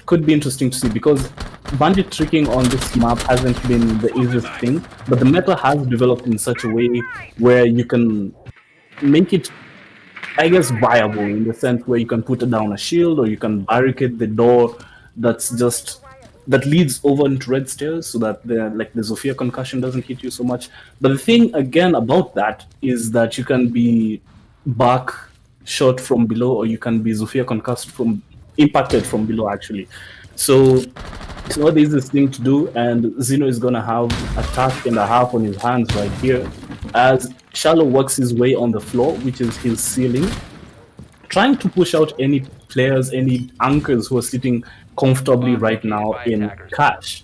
Could be interesting to see, because Bandit tricking on this map hasn't been the easiest thing, but the meta has developed in such a way where you can make it, I guess, viable, in the sense where you can put down a shield or you can barricade the door that's just that leads over into red stairs so that the Zofia concussion doesn't hit you so much. But the thing again about that is that you can be back shot from below, or you can be Zofia concussed from impacted from below actually. So it's not the easiest thing to do, and Zeno is gonna have a task and a half on his hands right here as Shallow works his way on the floor, which is his ceiling, trying to push out any players, any anchors who are sitting comfortably right now in cash.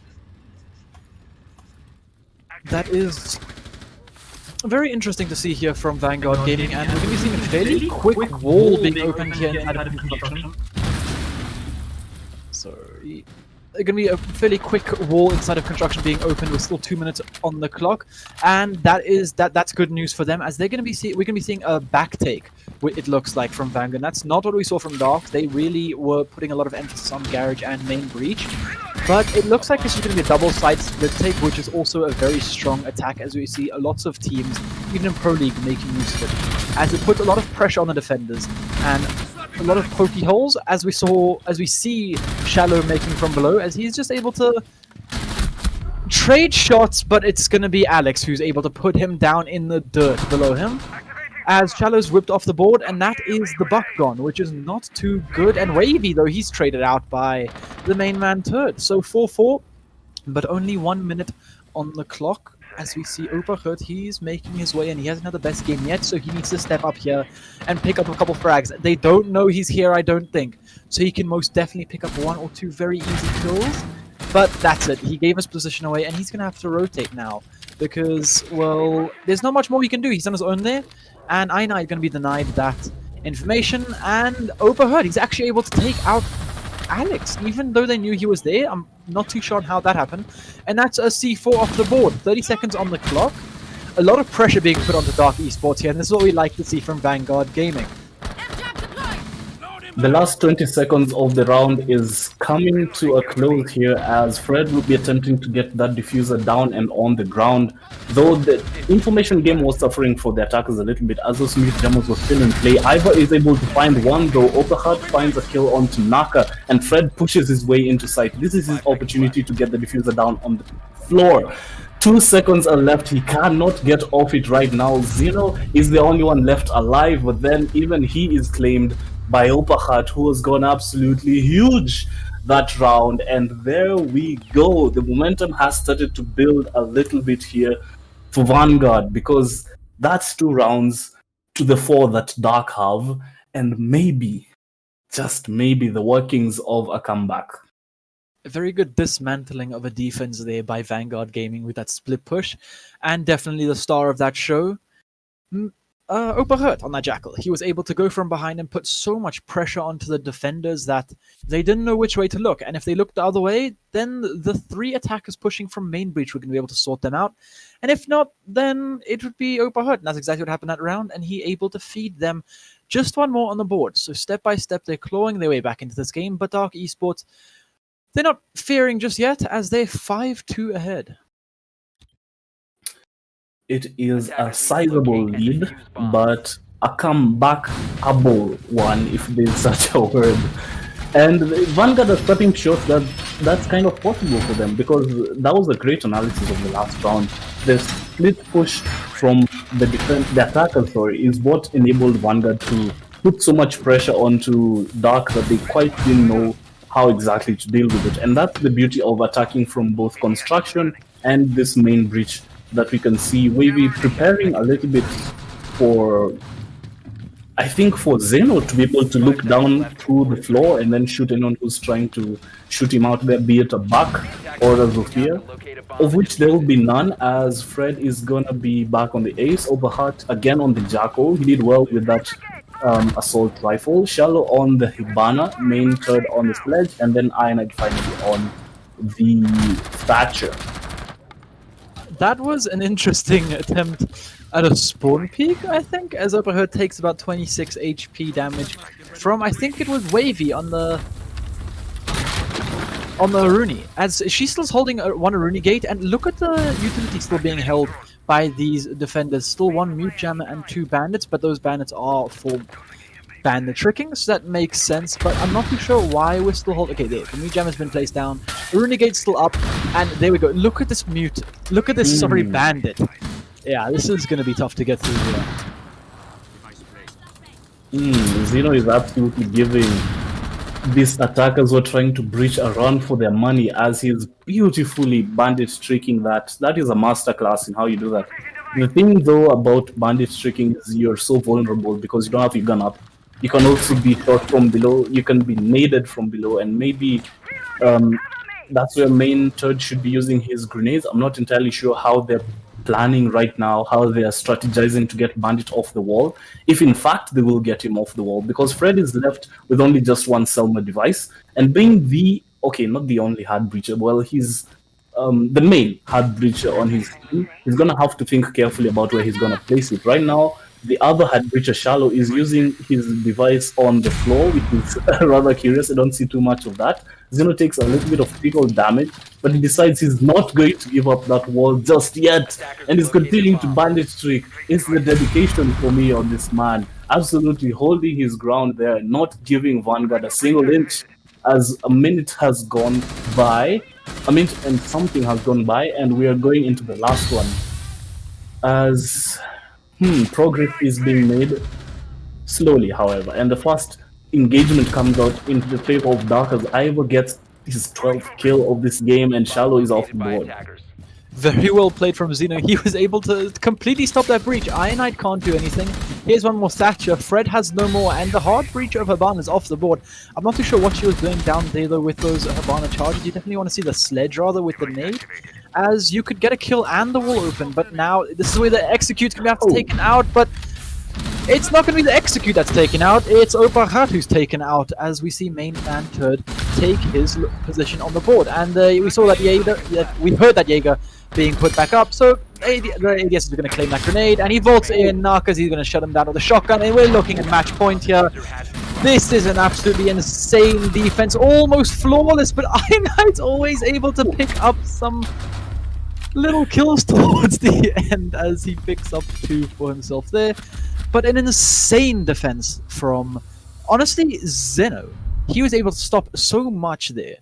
That is very interesting to see here from Vanguard Gaming, and we're going to be seeing a fairly quick wall being opened here inside of construction. Sorry. Going to be a fairly quick wall inside of construction being opened with still 2 minutes on the clock, and that's good news for them, as we're going to be seeing a back take. It looks like from Vanguard. That's not what we saw from Dark. They really were putting a lot of emphasis on Garage and Main Breach, but it looks like this is going to be a double side split take, which is also a very strong attack, as we see lots of teams, even in Pro League, making use of it, as it puts a lot of pressure on the defenders and a lot of pokey holes, as we see Shallow making from below, as he's just able to trade shots, but it's going to be Alex who's able to put him down in the dirt below him, as Shallow's whipped off the board, and that is the buck gone, which is not too good. And Wavy, though, he's traded out by the main man Turd. So 4-4, but only 1 minute on the clock. As we see Oberhurt, he's making his way, and he hasn't had the best game yet, so he needs to step up here and pick up a couple frags. They don't know he's here, I don't think, so he can most definitely pick up 1 or 2 very easy kills. But that's it. He gave his position away, and he's going to have to rotate now because, well, there's not much more he can do. He's on his own there, and Aina is going to be denied that information. And Oberhurt, he's actually able to take out Alex, even though they knew he was there. I'm not too sure on how that happened. And that's a C4 off the board. 30 seconds on the clock. A lot of pressure being put onto Dark Esports here, and this is what we like to see from Vanguard Gaming. The last 20 seconds of the round is coming to a close here, as Fred will be attempting to get that diffuser down and on the ground, though the information game was suffering for the attackers a little bit as those mute demos were still in play. Iva is able to find one, though Oberhart finds a kill onto Naka, and Fred pushes his way into sight. This is his opportunity to get the diffuser down on the floor. 2 seconds are left. He cannot get off it right now. Zeno is the only one left alive, but then even he is claimed by Oberhart, who has gone absolutely huge that round. And there we go. The momentum has started to build a little bit here for Vanguard, because that's 2 rounds to the 4 that Dark have, and maybe, just maybe, the workings of a comeback. A very good dismantling of a defense there by Vanguard Gaming with that split push, and definitely the star of that show, Oberhurt on that Jackal. He was able to go from behind and put so much pressure onto the defenders that they didn't know which way to look. And if they looked the other way, then the 3 attackers pushing from Main Breach were going to be able to sort them out. And if not, then it would be Oberhurt. And that's exactly what happened that round. And he able to feed them just 1 more on the board. So step by step, they're clawing their way back into this game. But Dark Esports, they're not fearing just yet, as they're 5-2 ahead. It is a sizable lead, but a comeback-able one, if there's such a word. And Vanguard are cutting short that that's kind of possible for them, because that was a great analysis of the last round. The split push from the attacker, is what enabled Vanguard to put so much pressure onto Dark that they quite didn't know how exactly to deal with it. And that's the beauty of attacking from both construction and this Main Breach, that we can see Wavy preparing a little bit for, I think, for Zeno to be able to look down through the floor and then shoot anyone who's trying to shoot him out there, be it a Buck or a Zofia, of which there will be none, as Fred is gonna be back on the Ace. Oberhart again on the Jackal. He did well with that assault rifle. Shallow on the Hibana, Main Third on the Sledge, and then Ironite finally on the Thatcher. That was an interesting attempt at a spawn peek, I think, as Oberhurt takes about 26 HP damage from, I think it was Wavy on the Aruni, as she's still holding one Aruni gate, and look at the utility still being held by these defenders. Still 1 mute jammer and 2 bandits, but those bandits are for bandit tricking, so that makes sense, but I'm not too sure why we're still holding. Okay, there, the mute jam has been placed down, the Runegate's still up, and there we go. Look at this mute. Look at this, sorry, bandit. Yeah, this is going to be tough to get through here. Zeno is absolutely giving these attackers who are trying to breach a run for their money as he's beautifully bandit tricking that. That is a masterclass in how you do that. The thing though about bandit tricking is you're so vulnerable because you don't have your gun up. You can also be shot from below, you can be naded from below, and maybe that's where main third should be using his grenades. I'm not entirely sure how they're planning right now, how they are strategizing to get bandit off the wall, if in fact they will get him off the wall, because Fred is left with only just one Selma device, and being the, okay, not the only hard breacher, well, he's the main hard breacher on his team, he's gonna have to think carefully about where he's gonna place it. Right now, the other hard breacher, Shallow, is using his device on the floor, which is rather curious. I don't see too much of that. Zeno takes a little bit of critical damage, but he decides he's not going to give up that wall just yet, and he's continuing to bandit trick. It's the dedication for me on this man. Absolutely holding his ground there, not giving Vanguard a single inch as a minute has gone by. A minute and something has gone by, and we are going into the last one. As progress is being made slowly, however, and the first engagement comes out into the favor of Dark as Ivor gets his 12th kill of this game and Shallow is off the By board. attackers. Very well played from Zeno. He was able to completely stop that breach. Ionite can't do anything. Here's one more Thatcher. Fred has no more, and the hard breach of Habana is off the board. I'm not too sure what she was doing down there though with those Habana charges. You definitely want to see the sledge rather with the nade, as you could get a kill and the wall open, but now this is where the execute's going to have to be taken out, but it's not going to be the execute that's taken out, it's Opahat who's taken out, as we see main man Turd take his position on the board, and we saw that Jaeger, we heard that Jaeger being put back up, so the ADS is going to claim that grenade, and he vaults in, Narcos, he's going to shut him down with a shotgun, and we're looking at match point here. This is an absolutely insane defense, almost flawless, but Ionite's always able to pick up some little kills towards the end as he picks up 2 for himself there. But an insane defense from, honestly, Zeno. He was able to stop so much there.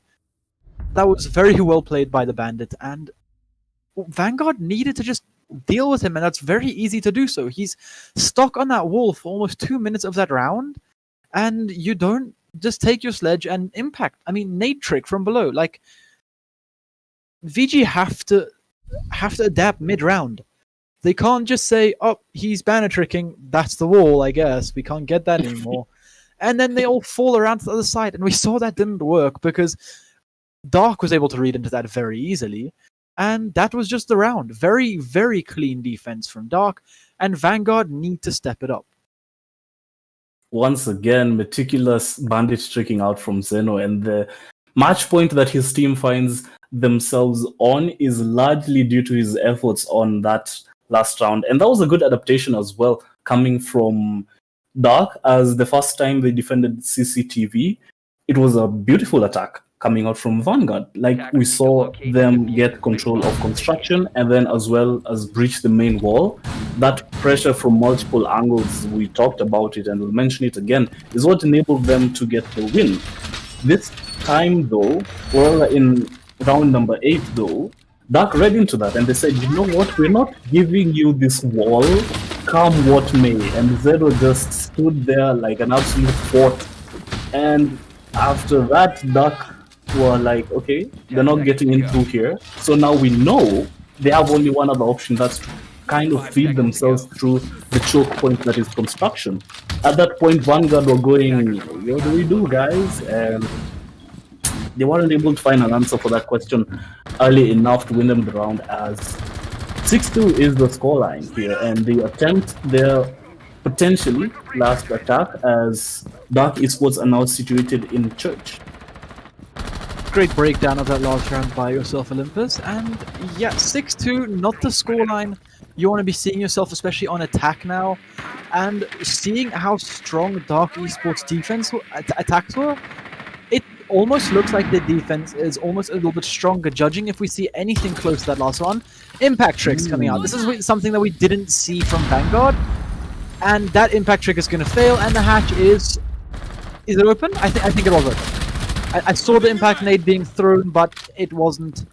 That was very well played by the Bandit, and Vanguard needed to just deal with him, and that's very easy to do so. He's stuck on that wall for almost 2 minutes of that round, and you don't just take your sledge and impact. I mean, nade trick from below. Like, VG have to adapt mid-round. They can't just say, oh, he's banner tricking, that's the wall, I guess. We can't get that anymore. And then they all fall around to the other side. And we saw that didn't work because Dark was able to read into that very easily. And that was just the round. Very, very clean defense from Dark. And Vanguard need to step it up. Once again, meticulous bandit tricking out from Zeno, and the match point that his team finds themselves on is largely due to his efforts on that last round. And that was a good adaptation as well, coming from Dark, as the first time they defended CCTV, it was a beautiful attack coming out from Vanguard. Like, we saw them get control of construction and then as well as breach the main wall. That pressure from multiple angles, we talked about it and we'll mention it again, is what enabled them to get the win. This time though, or in round number 8 though, Dark read into that and they said, you know what, we're not giving you this wall, come what may. And Zero just stood there like an absolute fort. And after that, Dark were like, okay, they're not getting in through here. So now we know they have only one other option, that's kind of feed themselves through the choke point that is construction. At that point, Vanguard were going, what do we do, guys? And they weren't able to find an answer for that question early enough to win them the round, as 6-2 is the scoreline here, and they attempt their potentially last attack as Dark Esports are now situated in church. Great breakdown of that last round by yourself, Olympus. And yeah, 6-2, not the scoreline you want to be seeing yourself, especially on attack now. And seeing how strong Dark Esports defense attacks were, it almost looks like the defense is almost a little bit stronger, judging if we see anything close to that last one. Impact tricks coming out. This is something that we didn't see from Vanguard. and that impact trigger is going to fail, and the hatch is it open? I think it was open. I saw the impact nade being thrown, but it wasn't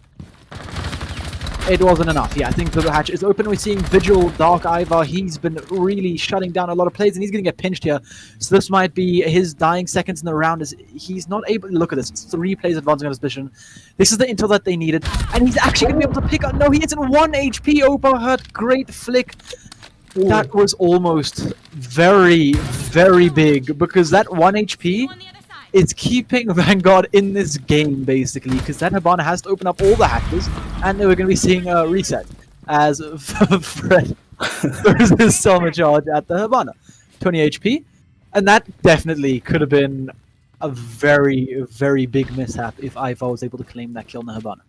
enough. Yeah, I think the hatch is open. We're seeing Vigil, Dark Ivar. He's been really shutting down a lot of plays, and he's going to get pinched here. So this might be his dying seconds in the round. As he's not able to look at this. It's 3 plays advancing on his position. This is the intel that they needed, and he's actually going to be able to pick up. No, he hits in 1 HP. Oberhurt, great flick. That was almost very, very big, because that 1 HP is keeping Vanguard in this game, basically, because that Hibana has to open up all the hatches, and we're going to be seeing a reset as Fred throws his summer charge at the Hibana. 20 HP, and that definitely could have been a very, very big mishap if Ivar was able to claim that kill on the Hibana.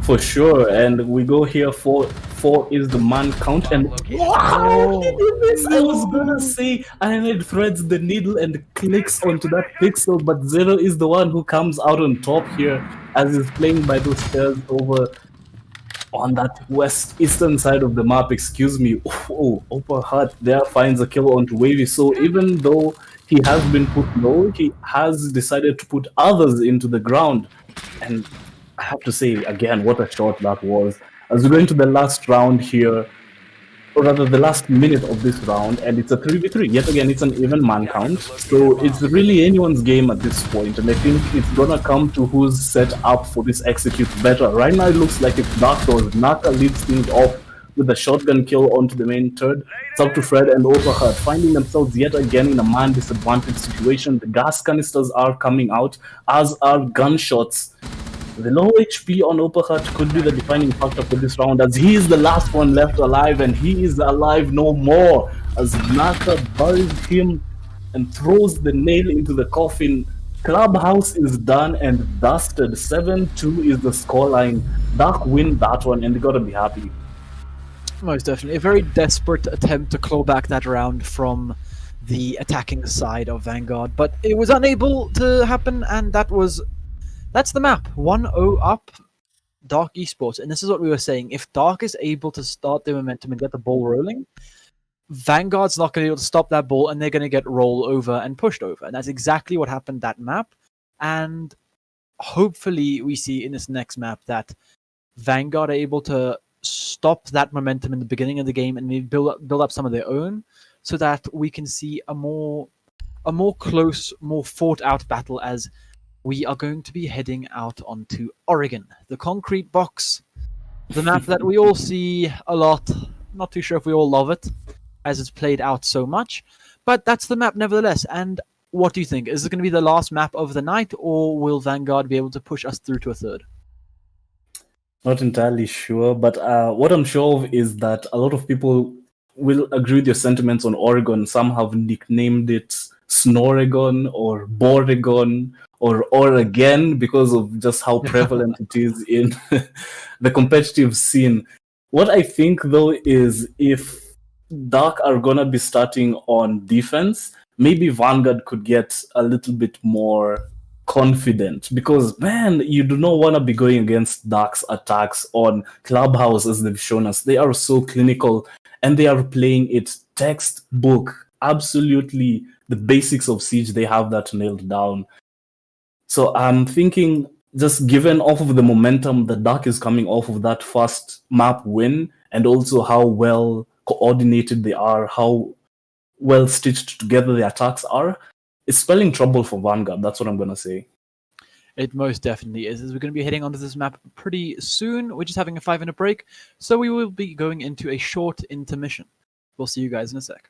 For sure, and we go here for 4 is the man count, and wow! I was gonna say Ironhead threads the needle and clicks onto that pixel, but Zero is the one who comes out on top here as he's playing by those stairs over on that eastern side of the map. Excuse me. Oh, Oberhart there finds a kill onto Wavy. So even though he has been put low, he has decided to put others into the ground, and I have to say, again, what a shot that was. As we go into the last round here, or rather the last minute of this round, and it's a 3v3. Yet again, it's an even man count. So it's really anyone's game at this point, and I think it's gonna come to who's set up for this execute better. Right now, it looks like it's Dark Doors. Naka leads things off with a shotgun kill onto the main turret. It's up to Fred and Overheard, finding themselves yet again in a man disadvantaged situation. The gas canisters are coming out, as are gunshots. The low HP on Oberhart could be the defining factor for this round, as he is the last one left alive, and he is alive no more, as Naka buries him and throws the nail into the coffin. Clubhouse is done and dusted. 7-2 is the scoreline. Dark win that one, and they gotta be happy. Most definitely. A very desperate attempt to claw back that round from the attacking side of Vanguard, but it was unable to happen, and that's the map. 1-0 up, Dark Esports. And this is what we were saying. If Dark is able to start their momentum and get the ball rolling, Vanguard's not going to be able to stop that ball, and they're going to get rolled over and pushed over. And that's exactly what happened that map. And hopefully we see in this next map that Vanguard are able to stop that momentum in the beginning of the game and maybe build up some of their own, so that we can see a more close, more fought out battle, as we are going to be heading out onto Oregon, the concrete box, the map that we all see a lot. Not too sure if we all love it, as it's played out so much, but that's the map nevertheless. And what do you think? Is it going to be the last map of the night, or will Vanguard be able to push us through to a third? Not entirely sure, but what I'm sure of is that a lot of people will agree with your sentiments on Oregon. Some have nicknamed it Snoregon or Boregon or Oregon because of just how prevalent it is in the competitive scene. What I think, though, is if Dark are going to be starting on defense, maybe Vanguard could get a little bit more confident, because, man, you do not want to be going against Dark's attacks on Clubhouse, as they've shown us. They are so clinical, and they are playing it textbook. Absolutely, the basics of Siege, they have that nailed down. So I'm thinking, just given off of the momentum that Dark is coming off of that first map win, and also how well coordinated they are, how well stitched together the attacks are, it's spelling trouble for Vanguard. That's what I'm going to say. It most definitely is. We're going to be heading onto this map pretty soon. We're just having a 5-minute break, so we will be going into a short intermission. We'll see you guys in a sec.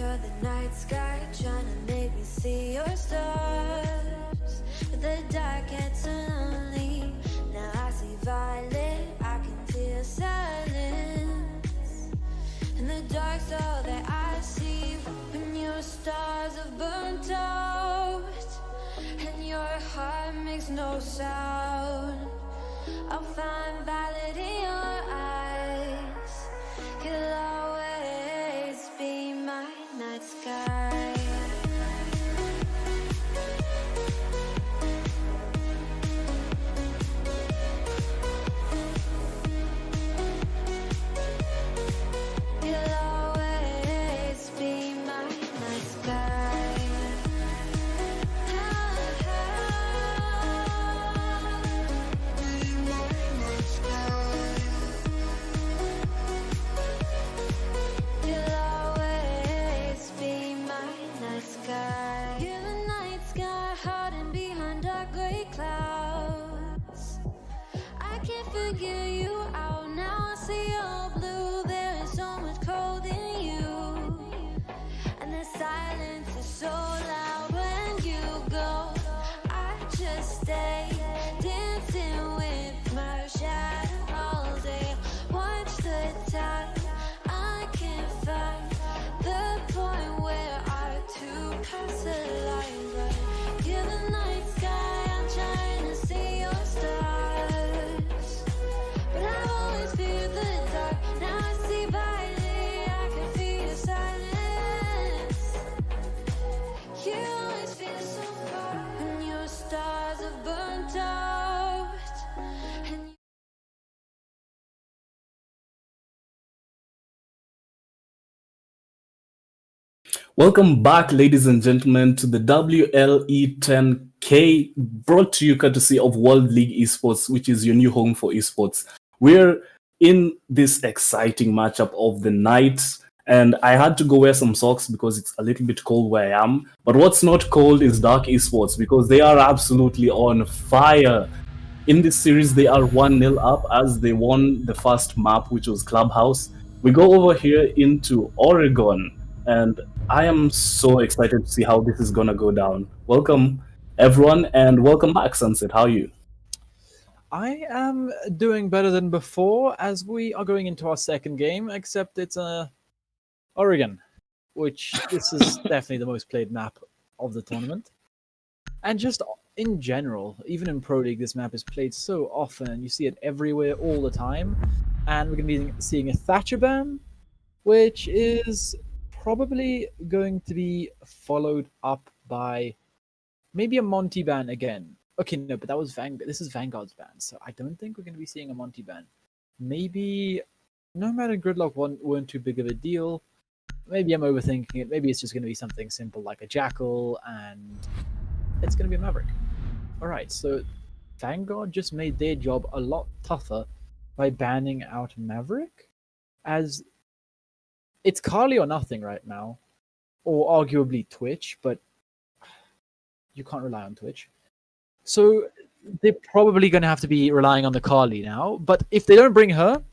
of the night sky, trying to make me see your stars. But the dark gets so lonely. Now I see violet, I can feel silence. In the dark's all that I see. When your stars have burnt out and your heart makes no sound, I'll find violet in your eyes. You'll always be my night sky. You'll always be my night sky. Be my night sky. You'll always be my night sky. You're the night sky hiding behind dark gray clouds. I can't figure you out now. I see all blue. There is so much cold in you, and the silence is so loud when you go. I just stay dancing with my shadow all day. Watch the tide. I can't find the point where our two paths align. But you're the night sky. I'm trying to see your stars, but I've always feared the dark. Now I see violet. I can feel your silence. You always feel so far when your stars have burnt out. And Welcome back, ladies and gentlemen, to the WLE 10K, brought to you courtesy of World League Esports, which is your new home for esports. We're in this exciting matchup of the night, and I had to go wear some socks because it's a little bit cold where I am. But what's not cold is Dark Esports, because they are absolutely on fire. In this series, they are 1-0 up as they won the first map, which was Clubhouse. We go over here into Oregon, and I am so excited to see how this is gonna go down. Welcome, everyone, and welcome back, Sunset. How are you? I am doing better than before as we are going into our second game, except it's Oregon, which this is definitely the most played map of the tournament. And just in general, even in Pro League, this map is played so often. You see it everywhere all the time. And we're going to be seeing a Thatcher ban, which is probably going to be followed up by maybe a Monty ban again. Okay, no, but that was this is Vanguard's ban, so I don't think we're going to be seeing a Monty ban. Maybe no matter Gridlock weren't too big of a deal. Maybe I'm overthinking it. Maybe it's just going to be something simple like a Jackal, and it's going to be a Maverick. Alright, so Vanguard just made their job a lot tougher by banning out Maverick, as it's Carly or nothing right now, or arguably Twitch, but you can't rely on Twitch. So they're probably going to have to be relying on the Carly now, but if they don't bring her,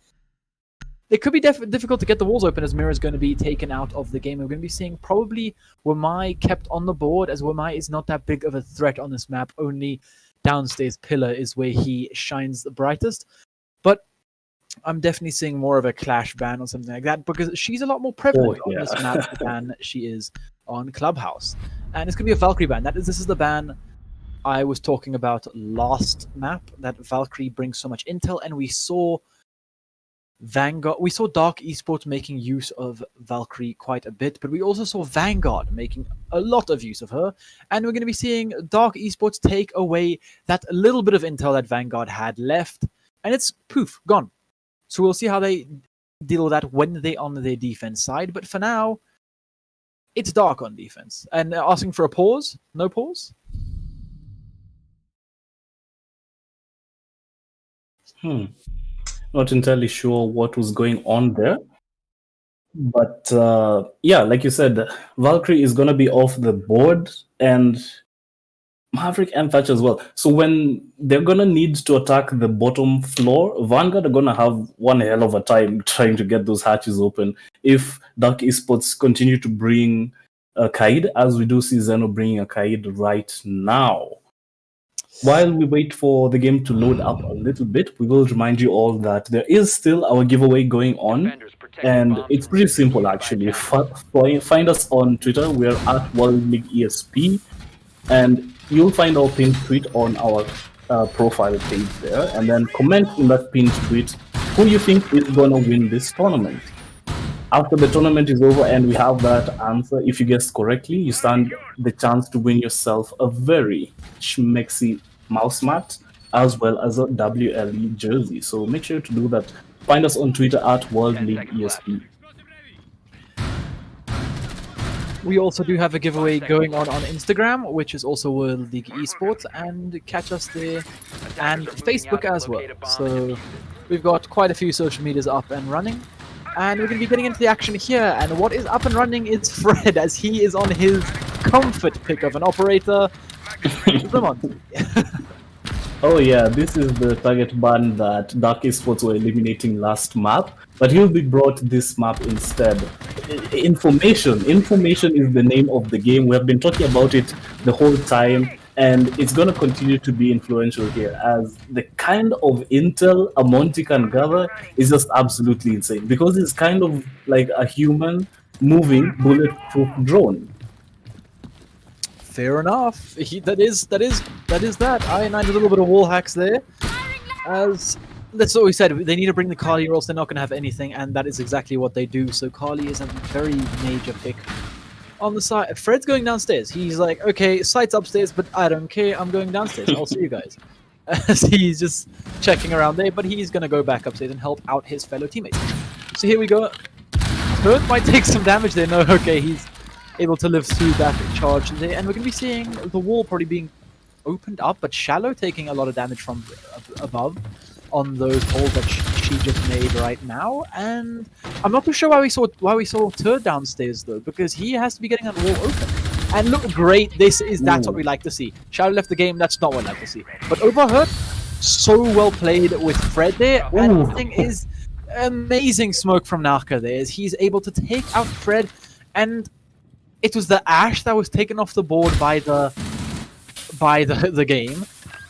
it could be difficult to get the walls open, as Mira's going to be taken out of the game. We're going to be seeing probably Wamai kept on the board, as Wamai is not that big of a threat on this map. Only downstairs Pillar is where he shines the brightest. But I'm definitely seeing more of a Clash ban or something like that, because she's a lot more prevalent on this map than she is on Clubhouse. And it's going to be a Valkyrie ban. This is the ban I was talking about last map, that Valkyrie brings so much intel, and we saw Vanguard, we saw Dark Esports making use of Valkyrie quite a bit, but we also saw Vanguard making a lot of use of her, and we're going to be seeing Dark Esports take away that little bit of intel that Vanguard had left, and it's poof, gone. So we'll see how they deal with that when they're on their defense side, but for now, it's Dark on defense. And asking for a pause? No pause? Not entirely sure what was going on there. But yeah, like you said, Valkyrie is going to be off the board, and Maverick and Thatcher as well. So when they're gonna need to attack the bottom floor, Vanguard are gonna have one hell of a time trying to get those hatches open. If Dark Esports continue to bring a Kaid, as we do see Zeno bringing a Kaid right now. While we wait for the game to load up a little bit, we will remind you all that there is still our giveaway going on. Defenders protect the And bombs it's from pretty future simple, nearby actually. attackers. Find us on Twitter. We're at World League ESP. And you'll find our pinned tweet on our profile page there. And then comment in that pinned tweet who you think is going to win this tournament. After the tournament is over and we have that answer, if you guessed correctly, you stand the chance to win yourself a very schmexy mouse mat as well as a WLE jersey. So make sure to do that. Find us on Twitter at World 10 League seconds left. ESP. We also do have a giveaway going on Instagram, which is also World League Esports, and catch us there, and Facebook as well. So we've got quite a few social medias up and running, and we're going to be getting into the action here. And what is up and running is Fred, as he is on his comfort pick of an operator. Vermont. Oh yeah, this is the target ban that Dark Esports were eliminating last map, but he'll be brought this map instead. Information is the name of the game. We have been talking about it the whole time, and it's going to continue to be influential here, as the kind of intel a Monty can gather is just absolutely insane, because it's kind of like a human moving bulletproof drone. Fair enough. That is that. I did a little bit of wall hacks there. As that's what we said. They need to bring the Kali, or else they're not going to have anything, and that is exactly what they do. So Kali is a very major pick. On the side, Fred's going downstairs. He's like, okay, site's upstairs, but I don't care. I'm going downstairs. I'll see you guys. As he's just checking around there, but he's going to go back upstairs and help out his fellow teammates. So here we go. Hurt might take some damage there. No, okay, he's able to live through that charge there, and we're going to be seeing the wall probably being opened up, but Shallow taking a lot of damage from above on those holes that she just made right now. And I'm not too sure why we saw Turd downstairs though, because he has to be getting that wall open. And look, great, that's what we like to see. Shallow left the game, that's not what we like to see. But Overhurt, so well played with Fred there, and the thing is, amazing smoke from Naka there, as he's able to take out Fred, and it was the Ash that was taken off the board by the game.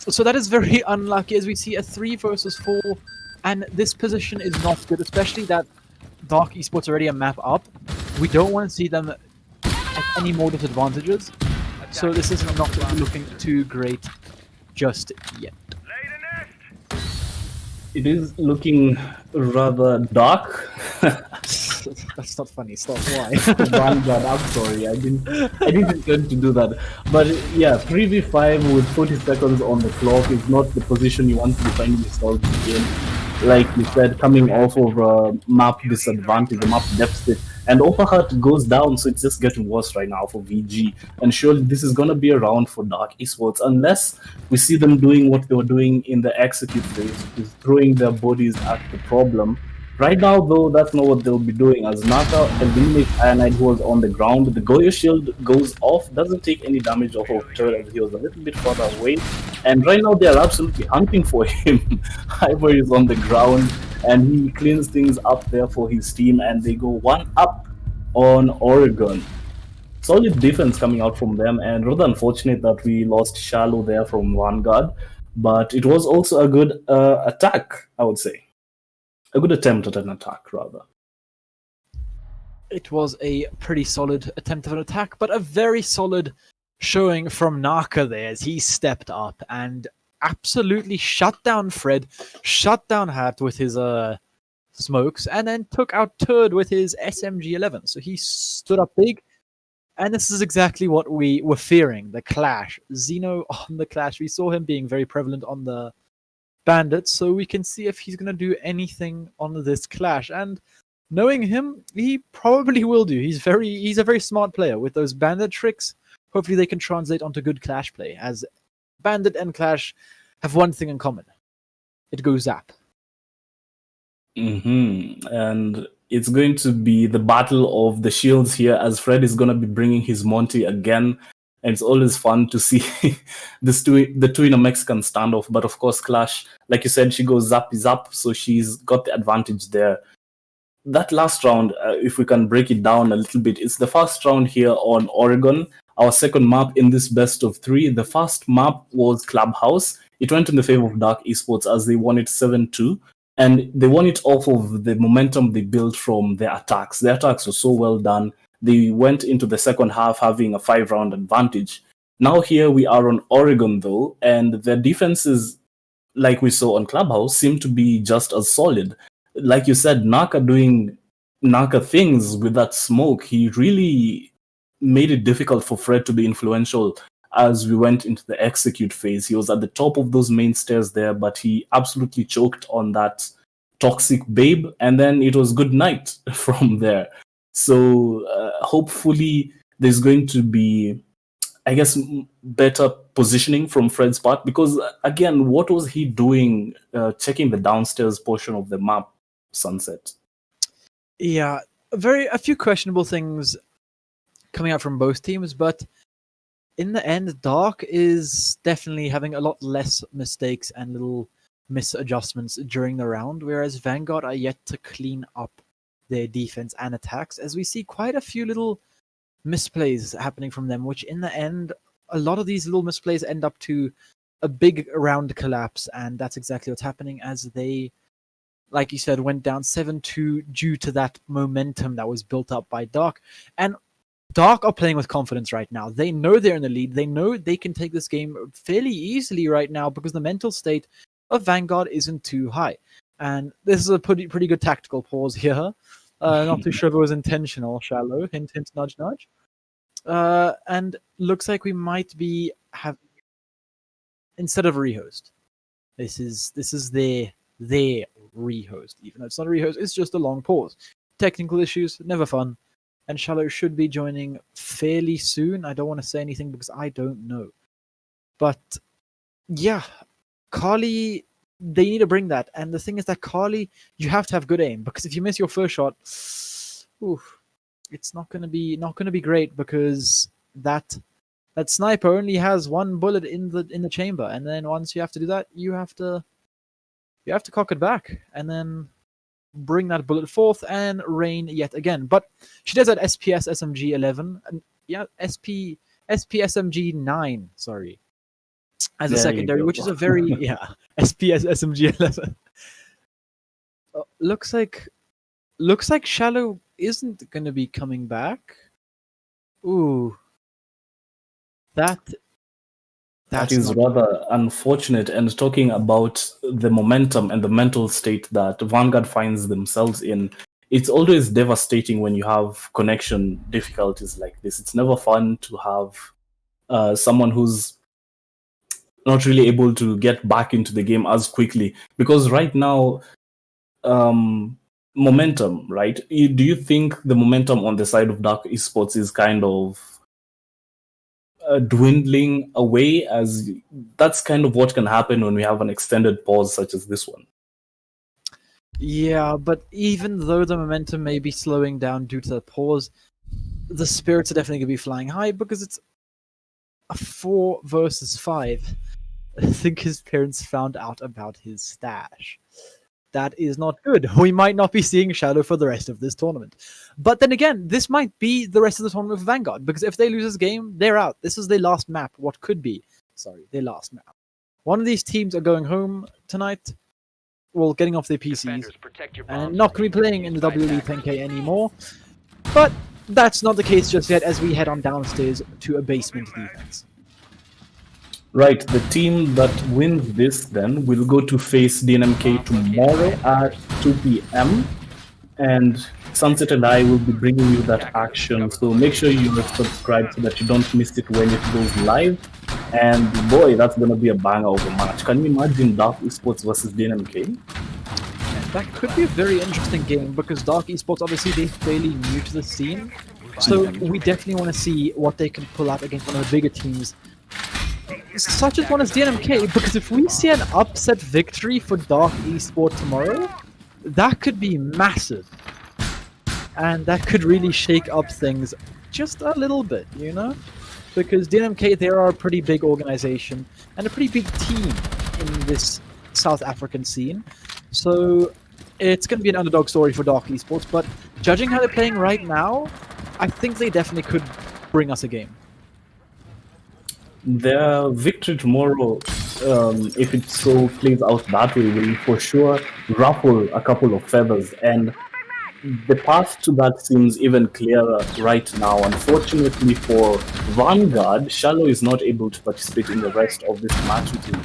So that is very unlucky, as we see a 3 versus 4, and this position is not good, especially that Dark Esports already a map up. We don't want to see them at any more disadvantages, so this is not looking too great just yet. It is looking rather dark. That's not funny. Stop. Why? Vanguard, I'm sorry, I didn't intend to do that. But yeah, 3v5 with 40 seconds on the clock is not the position you want to be finding yourself in. Like you said, coming off of a map disadvantage, a map deficit, and Overheart goes down, so it's just getting worse right now for VG. And surely this is gonna be around for Dark Esports, unless we see them doing what they were doing in the execute phase, which is throwing their bodies at the problem. Right now, though, that's not what they'll be doing, as Naka eliminates Cyanide, who was on the ground. The Goyo shield goes off, doesn't take any damage off of Turd, as he was a little bit further away. And right now, they are absolutely hunting for him. Ivor is on the ground, and he cleans things up there for his team, and they go 1-up on Oregon. Solid defense coming out from them, and rather unfortunate that we lost Shallow there from Vanguard. But it was also a good attack, I would say. A good attempt at an attack, rather. It was a pretty solid attempt at an attack, but a very solid showing from Naka there, as he stepped up and absolutely shut down Fred, shut down Hat with his smokes, and then took out Turd with his SMG-11. So he stood up big, and this is exactly what we were fearing, the clash. Xeno on the clash. We saw him being very prevalent on the Bandits, so we can see if he's going to do anything on this clash. And knowing him, he probably will do. He's a very smart player with those Bandit tricks. Hopefully they can translate onto good clash play, as Bandit and Clash have one thing in common. It goes zap. And it's going to be the battle of the shields here, as Fred is going to be bringing his Monty again. and it's always fun to see the two in a Mexican standoff. But of course, Clash, like you said, she goes zap zap, so she's got the advantage there. That last round, if we can break it down a little bit, it's the first round here on Oregon, our second map in this best of three. The first map was Clubhouse. It went in the favor of Dark Esports as they won it 7-2. And they won it off of the momentum they built from their attacks. Their attacks were so well done. They went into the second half having a 5-round advantage. Now here we are on Oregon, though, and their defenses, like we saw on Clubhouse, seem to be just as solid. Like you said, Naka doing Naka things with that smoke, he really made it difficult for Fred to be influential as we went into the execute phase. He was at the top of those main stairs there, but he absolutely choked on that toxic babe, and then it was good night from there. So hopefully there's going to be, I guess, better positioning from Fred's part, because again, what was he doing checking the downstairs portion of the map, Sunset? Yeah, a few questionable things coming out from both teams, but in the end, Dark is definitely having a lot less mistakes and little misadjustments during the round, whereas Vanguard are yet to clean up their defense and attacks, as we see quite a few little misplays happening from them, which in the end, a lot of these little misplays end up to a big round collapse, and that's exactly what's happening as they, like you said, went down 7-2 due to that momentum that was built up by Dark. And Dark are playing with confidence right now. They know they're in the lead. They know they can take this game fairly easily right now because the mental state of Vanguard isn't too high. And this is a pretty good tactical pause here. Not too sure if it was intentional, Shallow. Hint, hint, nudge, nudge. And looks like we might be having, instead of a rehost, this is their rehost. Even though it's not a rehost, it's just a long pause. Technical issues, never fun. And Shallow should be joining fairly soon. I don't want to say anything because I don't know. But yeah, Carly, they need to bring that. And the thing is that Carly, you have to have good aim, because if you miss your first shot, it's not gonna be great, because that sniper only has one bullet in the chamber, and then once you have to do that, you have to cock it back and then bring that bullet forth and rain yet again. But she does that SPS SMG 11 and SP SMG 9, sorry, as a secondary, which is a very SPS SMG 11. Looks like Shallow isn't going to be coming back. Ooh, that is rather unfortunate. And talking about the momentum and the mental state that Vanguard finds themselves in, it's always devastating when you have connection difficulties like this. It's never fun to have someone who's not really able to get back into the game as quickly, because right now, momentum, right? Do you think the momentum on the side of Dark Esports is kind of dwindling away, as that's kind of what can happen when we have an extended pause such as this one? Yeah, but even though the momentum may be slowing down due to the pause, the spirits are definitely going to be flying high, because it's a 4 versus 5. I think his parents found out about his stash. That is not good. We might not be seeing Shadow for the rest of this tournament. But then again, this might be the rest of the tournament for Vanguard, because if they lose this game, they're out. This is their last map. What could be? Their last map. One of these teams are going home tonight, well, getting off their PCs, and not going to be playing in the WLE 10K anymore. But that's not the case just yet, as we head on downstairs to a basement defense. Right, the team that wins this then will go to face DNMK tomorrow at 2 p.m. And Sunset and I will be bringing you that action, so make sure you subscribe so that you don't miss it when it goes live. And boy, that's going to be a banger of a match. Can you imagine Dark Esports versus DNMK? That could be a very interesting game, because Dark Esports, obviously, they're fairly new to the scene. So we definitely want to see what they can pull out against one of the bigger teams, such as one as DNMK, because if we see an upset victory for Dark Esports tomorrow, that could be massive. And that could really shake up things just a little bit, you know? because DNMK, they are a pretty big organization and a pretty big team in this South African scene. So it's going to be an underdog story for Dark Esports, but judging how they're playing right now, I think they definitely could bring us a game. Their victory tomorrow, if it so plays out that way, will for sure ruffle a couple of feathers, and the path to that seems even clearer right now. Unfortunately for Vanguard, Shallow is not able to participate in the rest of this match, which is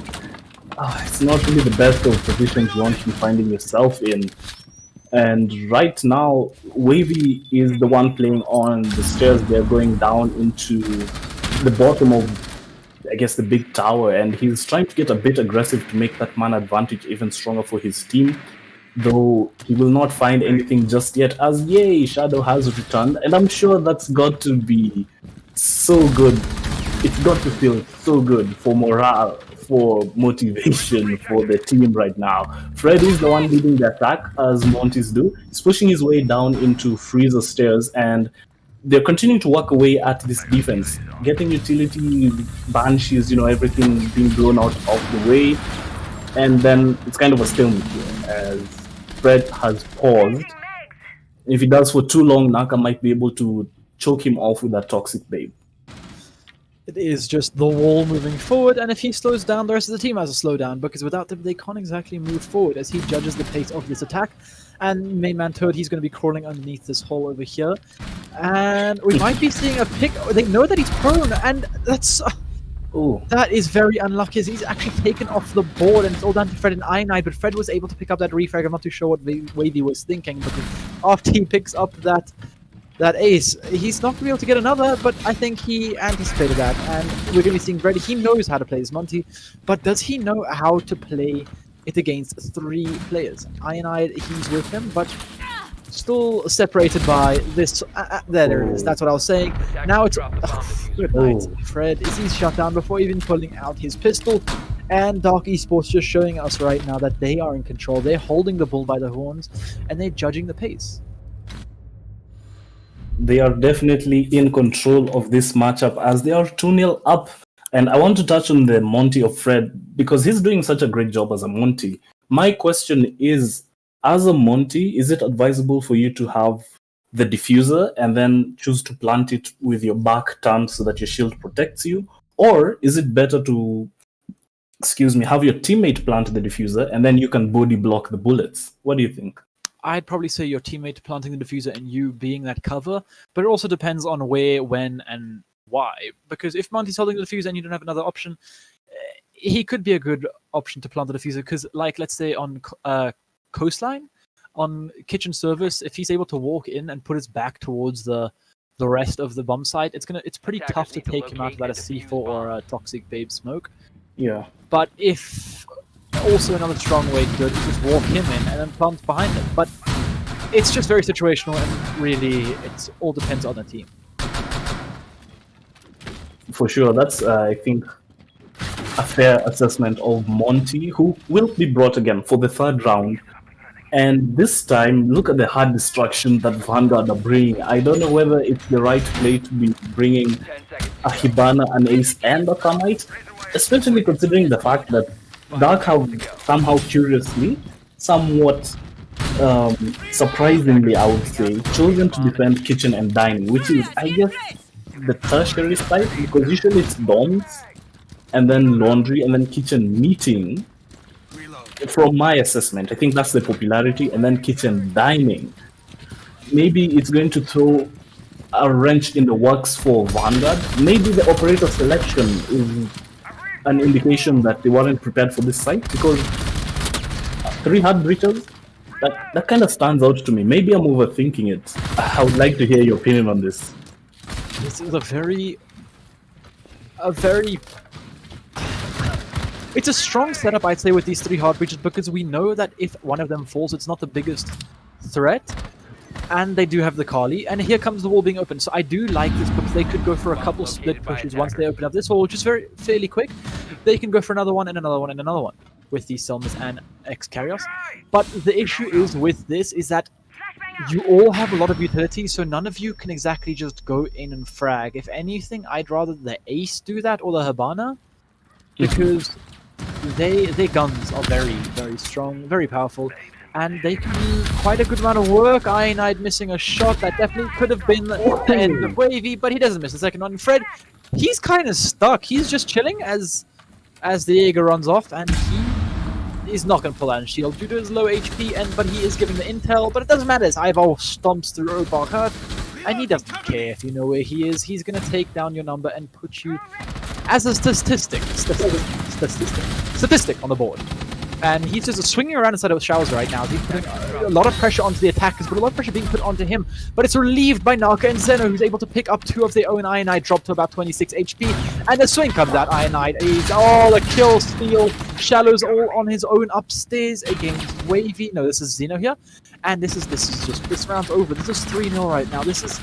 it's not really the best of positions you want to be finding yourself in. And right now, Wavy is the one playing on the stairs. They're going down into the bottom of, I guess, the big tower, and he's trying to get a bit aggressive to make that man advantage even stronger for his team. Though he will not find anything just yet, as yay, Shadow has returned, and I'm sure that's got to be so good. It's got to feel so good for morale, for motivation for the team right now. Fred is the one leading the attack, as Monty's do. He's pushing his way down into Freezer stairs, and they're continuing to work away at this defense, getting utility, banshees, everything being blown out of the way, and then it's kind of a stalemate here, as Fred has paused. If he does for too long, Naka might be able to choke him off with that toxic babe. It is just the wall moving forward, and if he slows down, the rest of the team has to slow down, because without them, they can't exactly move forward as he judges the pace of this attack. And main man Toad, he's going to be crawling underneath this hole over here. And we might be seeing a pick. They know that he's prone, and that is very unlucky, as he's actually taken off the board, and it's all down to Fred and Ironite, but Fred was able to pick up that refrag. I'm not too sure what Wavy was thinking, because after he picks up that ace, he's not going to be able to get another, but I think he anticipated that, and we're going to be seeing Fred. He knows how to play this Monty, but does he know how to play it against 3 players? Ironite, he's with him, but still separated by this. There it is. That's what I was saying. Now it's good night. Fred is shut down before even pulling out his pistol, and Dark Esports just showing us right now that they are in control. They're holding the bull by the horns, and they're judging the pace. They are definitely in control of this matchup, as they are 2-0 up. And I want to touch on the Monty of Fred, because he's doing such a great job as a Monty. My question is, as a Monty, is it advisable for you to have the diffuser and then choose to plant it with your back turned so that your shield protects you? Or is it better to, have your teammate plant the diffuser and then you can body block the bullets? What do you think? I'd probably say your teammate planting the diffuser and you being that cover, but it also depends on where, when, and why. Because if Monty's holding the diffuser and you don't have another option, he could be a good option to plant the diffuser, because, like, let's say on Coastline, on Kitchen Service, if he's able to walk in and put his back towards the rest of the bomb site, it's pretty tough to take him out without a C4 or a Toxic Babe smoke. Yeah. But if also another strong way to do it is just walk him in and then plant behind him. But it's just very situational, and really it all depends on the team. For sure, that's I think a fair assessment of Monty, who will be brought again for the 3rd round. And this time, look at the hard destruction that Vanguard are bringing. I don't know whether it's the right play to be bringing a Hibana, an Ace, and a Kamite, especially considering the fact that Dark have somehow curiously, somewhat surprisingly, I would say, chosen to defend kitchen and dining, which is, I guess, the tertiary site, because usually it's dorms, and then laundry, and then kitchen meeting. From my assessment, I think that's the popularity, and then kitchen dining. Maybe it's going to throw a wrench in the works for Vanguard. Maybe the operator selection is an indication that they weren't prepared for this site, because 3 hard breachers, that kind of stands out to me. Maybe I'm overthinking it. I would like to hear your opinion on this. This is a very it's a strong setup, I'd say, with these 3 hard breaches, because we know that if one of them falls, it's not the biggest threat, and they do have the Kali, and here comes the wall being open. So I do like this, because they could go for a couple split pushes once they open up this wall, which is fairly quick. They can go for another one and another one and another one with these Selmas and X-Carrios. But the issue is with this is that you all have a lot of utility, so none of you can exactly just go in and frag. If anything, I'd rather the Ace do that or the Habana, because their guns are very, very strong, very powerful, and they can do quite a good amount of work. Ironide missing a shot that definitely could have been the end of Wavy, but he doesn't miss the second one. Fred, he's kind of stuck. He's just chilling as the Jaeger runs off, and he is not going to pull out his shield due to his low HP, but he is giving the intel, but it doesn't matter as Ivar stomps through Roadblock Hurt, and he doesn't care if you know where he is. He's going to take down your number and put you as a statistic on the board. And he's just swinging around inside of the showers right now. He's putting a lot of pressure onto the attackers, but a lot of pressure being put onto him. But it's relieved by Naka and Zeno, who's able to pick up 2 of their own. Ironide drop to about 26 HP. And the swing comes out. Ironide is all a kill steal. Shallow's all on his own upstairs against Wavy. No, this is Zeno here. And this round's over. This is 3-0 right now. This is...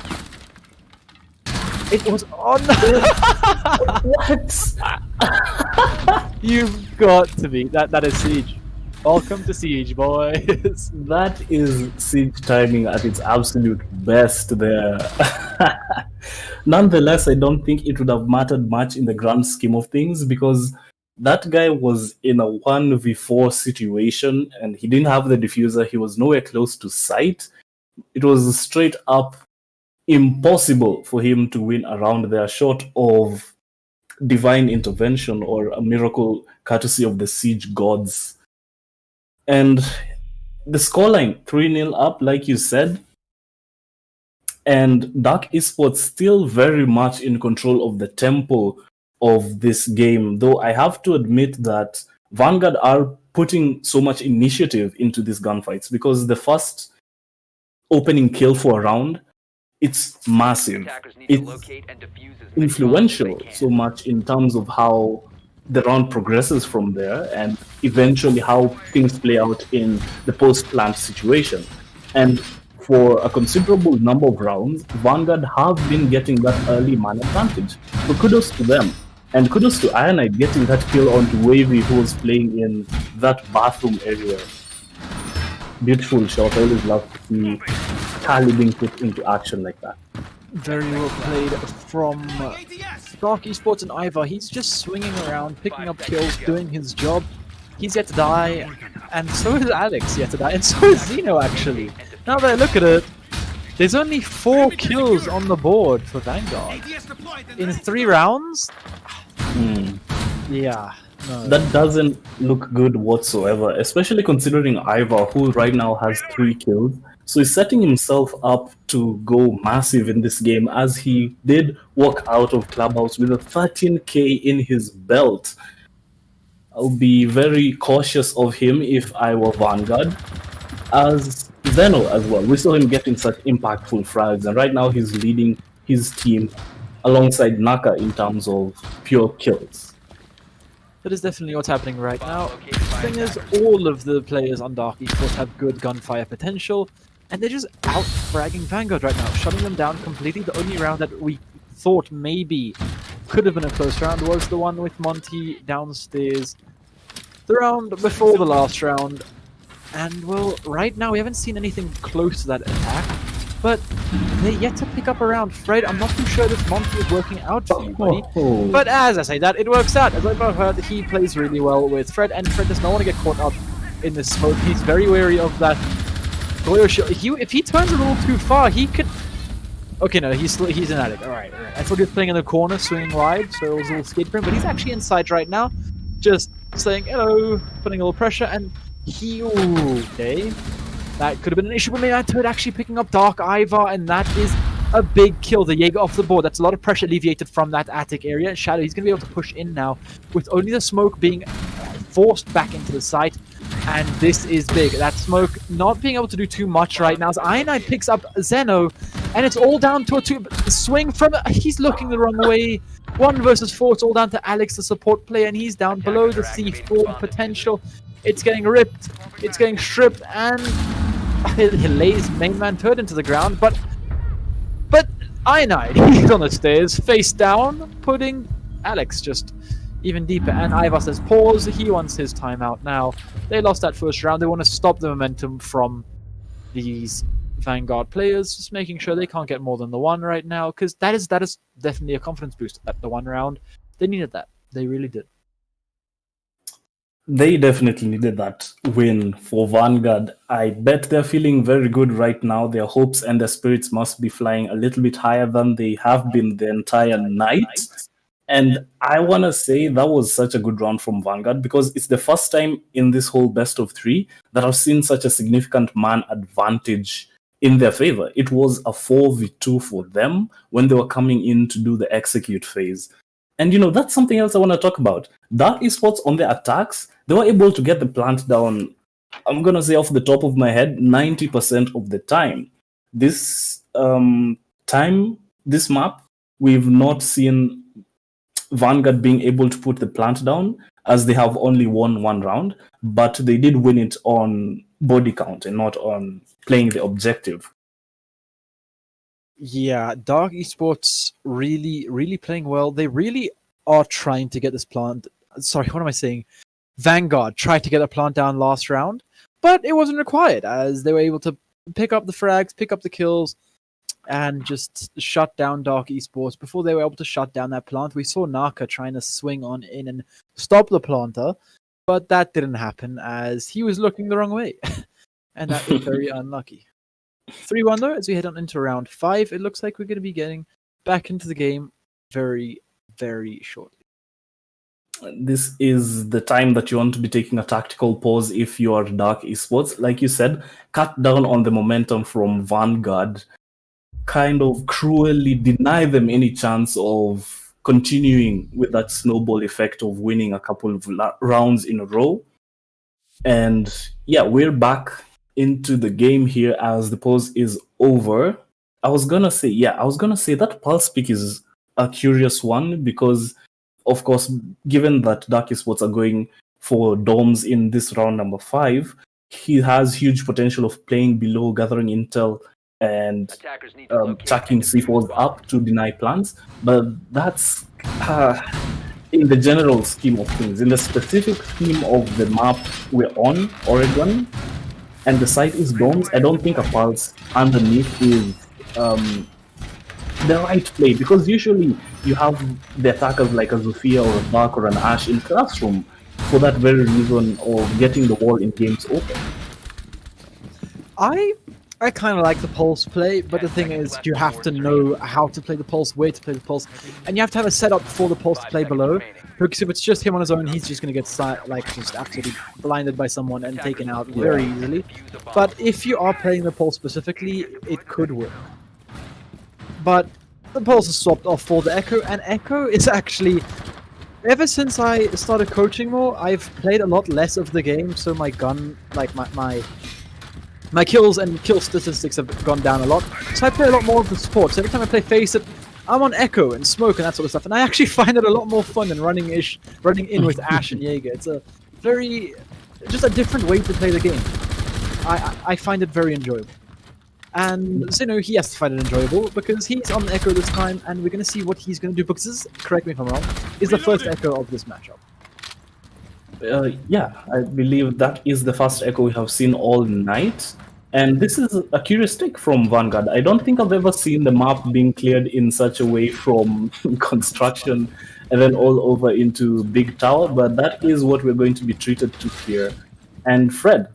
It was on. What? You've got to be. That is Siege. Welcome to Siege, boys. That is Siege timing at its absolute best there. Nonetheless, I don't think it would have mattered much in the grand scheme of things, because that guy was in a 1v4 situation and he didn't have the diffuser. He was nowhere close to sight. It was straight up impossible for him to win around there, short of divine intervention or a miracle courtesy of the Siege gods. And the scoreline 3-0 up, like you said, and Dark Esports still very much in control of the tempo of this game, though I have to admit that Vanguard are putting so much initiative into these gunfights, because the first opening kill for a round, it's massive. Attackers need to It's locate and defuse as many bombs as influential they can. so much in terms of how the round progresses from there and eventually how things play out in the post-plant situation. And for a considerable number of rounds, Vanguard have been getting that early man advantage. So kudos to them. And kudos to Ironide getting that kill onto Wavy, who was playing in that bathroom area. Beautiful shot. I always love to see Tally being put into action like that. Very well played from Dark Esports and Ivar. He's just swinging around, picking up kills, doing his job. He's yet to die, and so is Alex yet to die, and so is Zeno actually. Now that I look at it, there's only 4 kills on the board for Vanguard. In 3 rounds? Yeah. No. That doesn't look good whatsoever, especially considering Ivar, who right now has 3 kills. So he's setting himself up to go massive in this game, as he did walk out of Clubhouse with a 13k in his belt. I'll be very cautious of him if I were Vanguard. As Zeno as well, we saw him getting such impactful frags, and right now he's leading his team alongside Naka in terms of pure kills. That is definitely what's happening right now. The thing is, all of the players on Dark Esports have good gunfire potential, and they're just out-fragging Vanguard right now, shutting them down completely. The only round that we thought maybe could have been a close round was the one with Monty downstairs. The round before the last round. And, well, right now we haven't seen anything close to that attack, but they're yet to pick up a round. Fred, I'm not too sure if Monty is working out for you, buddy. But as I say that, it works out. As I've heard, he plays really well with Fred, and Fred does not want to get caught up in this smoke. He's very wary of that. If he turns a little too far, he could... Okay, no, he's an addict. Alright. I thought he was playing in the corner, swinging wide, so it was a little skate for him, but he's actually inside right now, just saying hello, putting a little pressure, and he... Ooh, okay. That could have been an issue, but maybe that turret actually picking up Dark Ivar, and that is a big kill. The Jaeger off the board. That's a lot of pressure alleviated from that attic area. Shadow, he's going to be able to push in now, with only the smoke being forced back into the site. And this is big. That smoke not being able to do too much right now. As Ironide picks up Zeno, and it's all down to a swing from... He's looking the wrong way. 1 versus 4. It's all down to Alex, the support player, and he's down below the C4 potential. It's getting ripped. It's getting stripped, and he lays main man turret into the ground. But Ironide, he's on the stairs, face down, putting Alex just even deeper. And Ivar says pause. He wants his timeout now. They lost that first round. They want to stop the momentum from these Vanguard players, just making sure they can't get more than the one right now, because that is definitely a confidence boost at the one round. They needed that. They really did. They definitely needed that win for Vanguard. I bet they're feeling very good right now. Their hopes and their spirits must be flying a little bit higher than they have been the entire night. And I want to say that was such a good round from Vanguard, because it's the first time in this whole best of three that I've seen such a significant man advantage in their favor. It was a 4v2 for them when they were coming in to do the execute phase. And that's something else I want to talk about. Dark Esports on their attacks, they were able to get the plant down, I'm going to say off the top of my head, 90% of the time. This this map, we've not seen Vanguard being able to put the plant down, as they have only won one round, but they did win it on body count and not on playing the objective. Yeah, Dark Esports really, really playing well. They really are trying to get this plant. Sorry, what am I saying? Vanguard tried to get a plant down last round, but it wasn't required, as they were able to pick up the frags, pick up the kills, and just shut down Dark Esports before they were able to shut down that plant. We saw Naka trying to swing on in and stop the planter, but that didn't happen as he was looking the wrong way. And that was very unlucky. 3-1 though, as we head on into round 5, it looks like we're going to be getting back into the game very, very shortly. This is the time that you want to be taking a tactical pause if you are Dark Esports. Like you said, cut down on the momentum from Vanguard, kind of cruelly deny them any chance of continuing with that snowball effect of winning a couple of rounds in a row. And yeah, we're back into the game here as the pause is over. I was gonna say that pulse pick is a curious one, because of course, given that Dark Esports are going for domes in this round number 5, he has huge potential of playing below, gathering intel, and Attackers need to locate chucking and defuse C4s bombs. up to deny plants. But that's in the general scheme of things. In the specific scheme of the map we're on, Oregon, and the site is domes, I don't think a pulse underneath is the right play, because usually you have the attackers like a Zofia or a Dark or an Ash in classroom for that very reason of getting the wall in games open. I kind of like the pulse play, but the thing is, you have to know how to play the pulse, where to play the pulse, and you have to have a setup for the pulse to play below. Because if it's just him on his own, he's just going to get just absolutely blinded by someone and taken out very easily. But if you are playing the pulse specifically, it could work. But the pulse is swapped off for the Echo, and Echo is actually, ever since I started coaching more, I've played a lot less of the game, so my gun, like my kills and kill statistics have gone down a lot. So I play a lot more of the support. So every time I play Face It, I'm on Echo and Smoke and that sort of stuff, and I actually find it a lot more fun than running in with Ash and Jaeger. It's just a different way to play the game. I find it very enjoyable. And Zeno, he has to find it enjoyable because he's on Echo this time, and we're going to see what he's going to do, because this, correct me if I'm wrong, is the first Echo of this matchup. Yeah, I believe that is the first Echo we have seen all night. And this is a curious take from Vanguard. I don't think I've ever seen the map being cleared in such a way from construction and then all over into Big Tower, but that is what we're going to be treated to here. And Fred,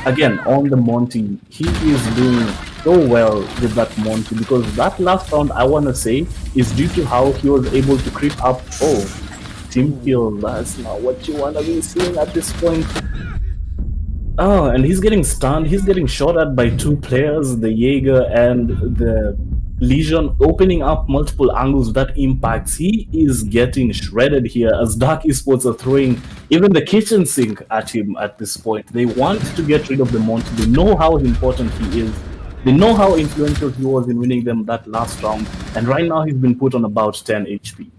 again, on the Monty, he is doing so well with that Monty, because that last round, I want to say, is due to how he was able to creep up. Oh, team kill, that's not what you want to be seeing at this point. Oh, and he's getting stunned. He's getting shot at by 2 players, the Jaeger and the Legion, opening up multiple angles that impacts. He is getting shredded here as Dark Esports are throwing even the kitchen sink at him at this point. They want to get rid of the Monty. They know how important he is. They know how influential he was in winning them that last round. And right now he's been put on about 10 HP.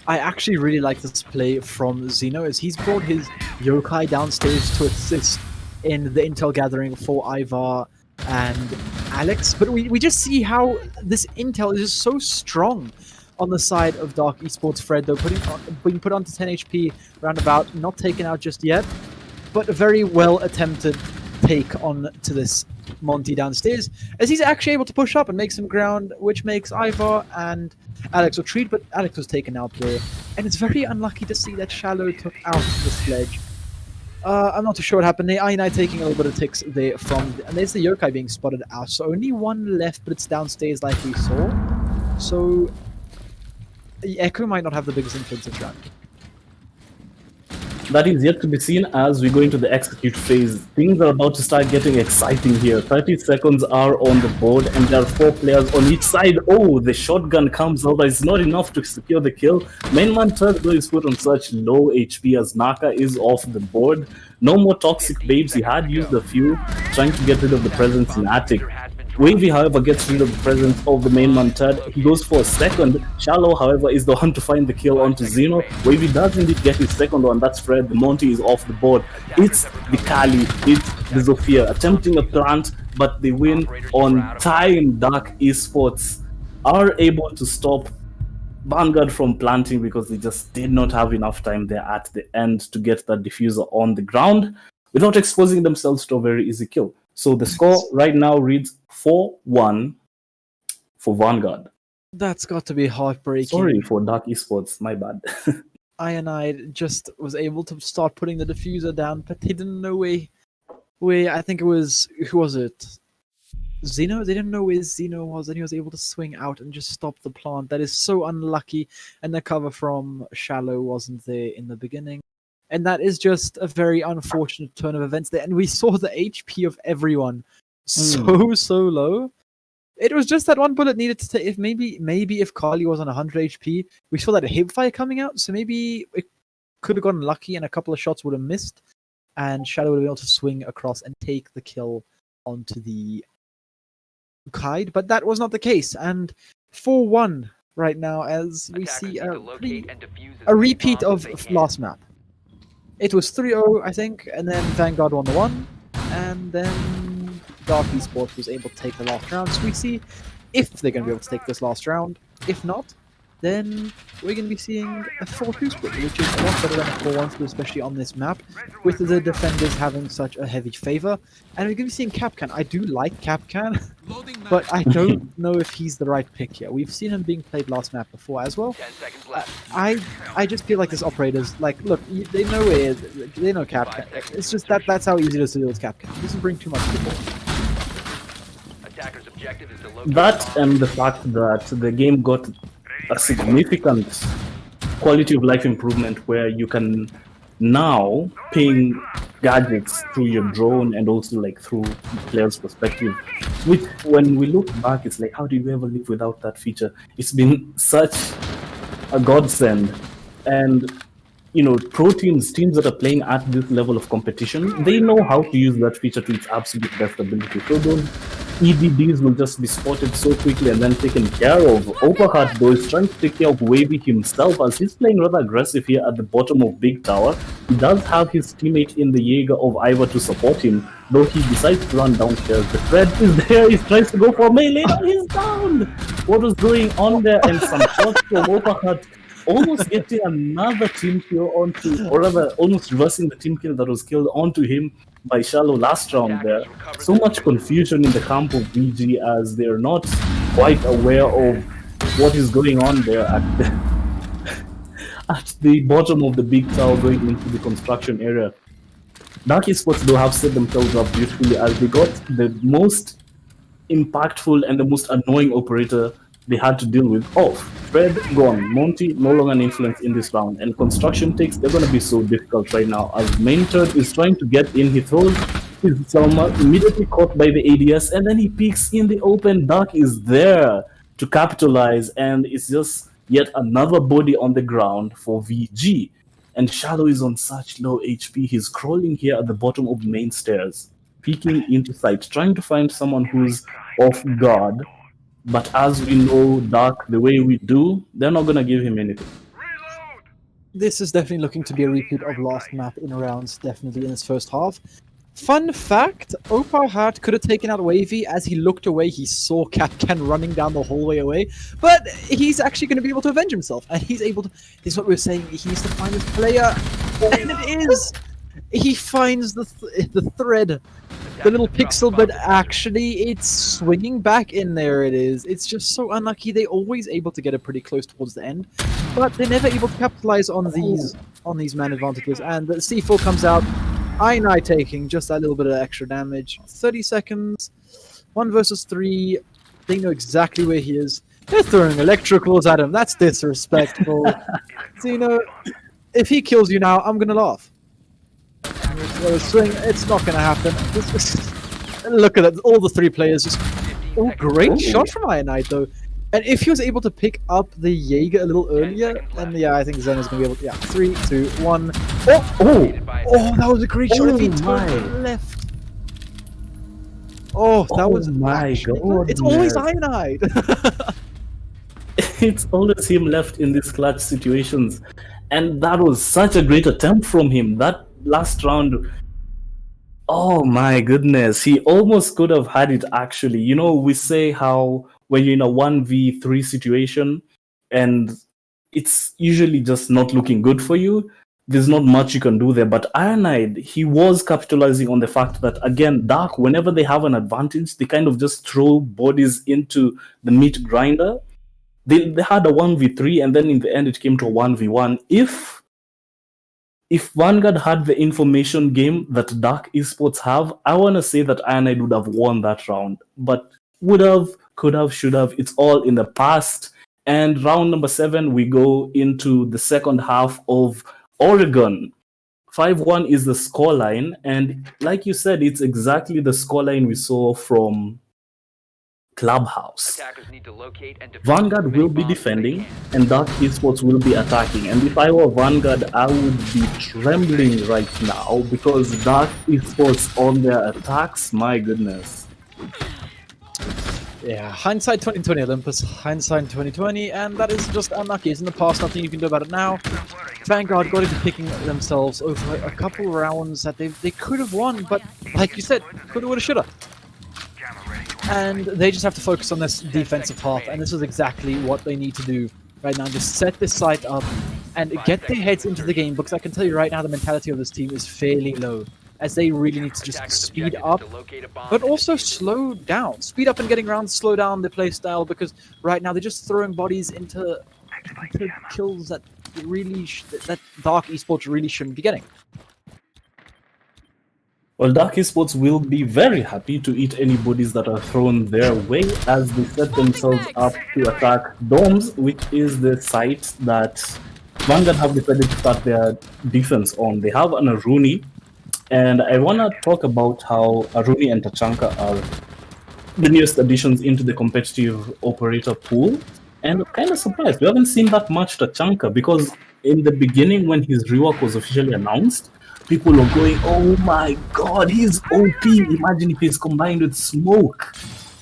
I actually really like this play from Zeno, as he's brought his Yokai downstairs to assist in the intel gathering for Ivar and Alex. But we just see how this intel is just so strong on the side of Dark Esports. Fred, though, being put onto 10 HP roundabout, not taken out just yet, but a very well attempted take on to this Monty downstairs, as he's actually able to push up and make some ground, which makes Ivar and Alex retreat, but Alex was taken out there. And it's very unlucky to see that Shallow took out the sledge. I'm not too sure what happened there. I taking a little bit of ticks there and there's the Yokai being spotted out. So only one left, but it's downstairs like we saw. So Echo might not have the biggest influence this round. That is yet to be seen as we go into the execute phase. Things are about to start getting exciting here. 30 seconds are on the board and there are 4 players on each side. Oh, the shotgun comes out, but it's not enough to secure the kill. Main man Turk though is put on such low HP as Naka is off the board. No more toxic babes, he had used a few, trying to get rid of the presence in Attic. Wavy, however, gets rid of the presence of the main man Ted. He goes for a second. Shallow, however, is the one to find the kill onto Zeno. Wavy does indeed get his second one. That's Fred. The Monty is off the board. It's the Kali, it's the Zofia attempting a plant, but they win on time. Dark Esports are able to stop Vanguard from planting because they just did not have enough time there at the end to get that diffuser on the ground without exposing themselves to a very easy kill. So the score right now reads 4-1 for Vanguard. That's got to be heartbreaking. Sorry for Dark Esports, my bad. I just was able to start putting the diffuser down, but they didn't know where I think it was, who was it? Zeno? They didn't know where Zeno was, and he was able to swing out and just stop the plant. That is so unlucky, and the cover from Shallow wasn't there in the beginning. And that is just a very unfortunate turn of events there. And we saw the HP of everyone so low. It was just that one bullet needed to take. If maybe if Carly was on 100 HP, we saw that hipfire coming out. So maybe it could have gotten lucky and a couple of shots would have missed. And Shadow would have been able to swing across and take the kill onto the Kide. But that was not the case. And 4-1 right now as we see a repeat of last map. It was 3-0, I think, and then Vanguard won the 1, and then Dark Esports was able to take the last round. So we see if they're going to be able to take this last round. If not, then we're going to be seeing a 4-2 split, which is a lot better than a 4-1 split, especially on this map, with the defenders having such a heavy favor. And we're going to be seeing Capcan. I do like Capcan, but I don't know if he's the right pick here. We've seen him being played last map before as well. I just feel like this operator's like, look, they know they know Capcan. It's just that's how easy it is to deal with Capcan. He doesn't bring too much to the ball. That and the fact that the game got a significant quality of life improvement where you can now ping gadgets through your drone and also like through the player's perspective, which when we look back it's like, how did we ever live without that feature? It's been such a godsend. And you know, pro teams that are playing at this level of competition, they know how to use that feature to its absolute best ability. So those EDDs will just be spotted so quickly and then taken care of. Opahat though is trying to take care of Wavy himself as he's playing rather aggressive here at the bottom of Big Tower. He does have his teammate in the Jaeger of Ivor to support him, though he decides to run downstairs. The thread is there, he tries to go for a melee, he's down! What was going on there? And some shots from Opahat almost getting another team kill onto, or rather almost reversing the team kill that was killed onto him by Shallow last round there. So much confusion in the camp of BG as they're not quite aware of what is going on there at the bottom of the big tower going into the construction area. Dark Esports though have set themselves up beautifully as they got the most impactful and the most annoying operator they had to deal with off. Fred gone, Monty no longer an influence in this round, and construction takes, they're going to be so difficult right now as main turret is trying to get in. He throws his Selma, immediately caught by the ADS, and then he peeks in the open. Dark is there to capitalize, and it's just yet another body on the ground for VG. And Shadow is on such low HP, he's crawling here at the bottom of the main stairs, peeking into sight, trying to find someone who's off guard. But as we know Dark the way we do, they're not going to give him anything. This is definitely looking to be a repeat of last map in rounds, definitely in his first half. Fun fact, Opar Hart could have taken out Wavy. As he looked away, he saw Capcan running down the hallway away. But he's actually going to be able to avenge himself. And he's able to... This is what we were saying. He needs to find his player. And it is! He finds the thread the little pixel, but actually it's swinging back in there. It is. It's just so unlucky. They're always able to get it pretty close towards the end, but they're never able to capitalize on these man advantages. And the C4 comes out. I9 taking just that little bit of extra damage. 30 seconds. 1 versus 3. They know exactly where he is. They're throwing electricals at him. That's disrespectful. So, if he kills you now, I'm gonna laugh. Swing, it's not gonna happen. Look at that, all the 3 players just... Oh, great shot from Ionite though. And if he was able to pick up the Jaeger a little earlier, then yeah, I think Zen is gonna be able to... Yeah, 3, 2, 1... Oh, that was a great shot if he turned to the left. Oh, that was... my god. It's always Ionite! It's always him left in these clutch situations. And that was such a great attempt from him. That last round, oh my goodness, he almost could have had it actually. We say how when you're in a 1v3 situation and it's usually just not looking good for you, there's not much you can do there. But Ironide, he was capitalizing on the fact that, again, Dark, whenever they have an advantage, they kind of just throw bodies into the meat grinder. They had a 1v3 and then in the end it came to a 1v1. If Vanguard had the information game that Dark Esports have, I want to say that Ironide would have won that round. But would have, could have, should have, it's all in the past. And round number 7, we go into the second half of Oregon. 5-1 is the scoreline. And like you said, it's exactly the scoreline we saw from Clubhouse. Vanguard will be defending and Dark Esports will be attacking. And if I were Vanguard, I would be trembling right now because Dark Esports on their attacks, my goodness. Yeah, hindsight 2020, Olympus. Hindsight 2020, and that is just unlucky. It's in the past, nothing you can do about it now. Vanguard got into picking themselves over a couple rounds that they could have won, but like you said, coulda, woulda, shoulda. And they just have to focus on this defensive half, and this is exactly what they need to do right now. Just set this site up and get their heads into the game, because I can tell you right now the mentality of this team is fairly low, as they really need to just speed up, but also slow down. Speed up and getting around, slow down their play style, because right now they're just throwing bodies into kills that that Dark Esports really shouldn't be getting. Well, Dark Esports will be very happy to eat any bodies that are thrown their way as they set themselves up to attack Domes, which is the site that Vanguard have decided to start their defense on. They have an Aruni, and I want to talk about how Aruni and Tachanka are the newest additions into the competitive operator pool. And I'm kind of surprised. We haven't seen that much Tachanka, because in the beginning when his rework was officially announced, people were going, oh my god, he's OP, imagine if he's combined with Smoke.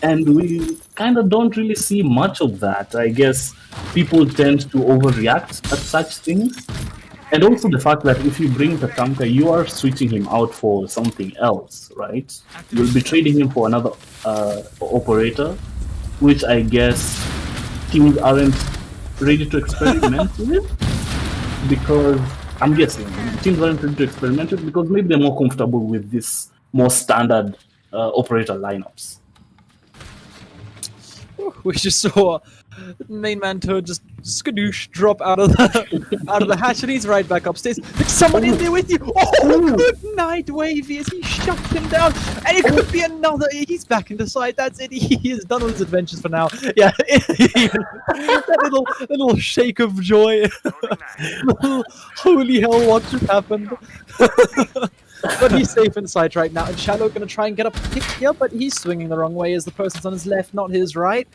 And we kind of don't really see much of that. I guess people tend to overreact at such things. And also the fact that if you bring Tachanka, you are switching him out for something else, right? You'll be trading him for another operator, which I guess teams aren't ready to experiment with, because I'm guessing teams aren't ready to experiment with because maybe they're more comfortable with this more standard operator lineups. We just saw main man Toad just skadoosh drop out of the hatch, and he's right back upstairs. There's someone in there with you. Oh, good night, Wavy, as he shut him down. And it could be another. He's back in the side. That's it. He is done with his adventures for now. Yeah, that little shake of joy. Holy hell, what just happened? But he's safe inside right now, and Shadow gonna try and get up pick here, but he's swinging the wrong way as the person's on his left, not his right.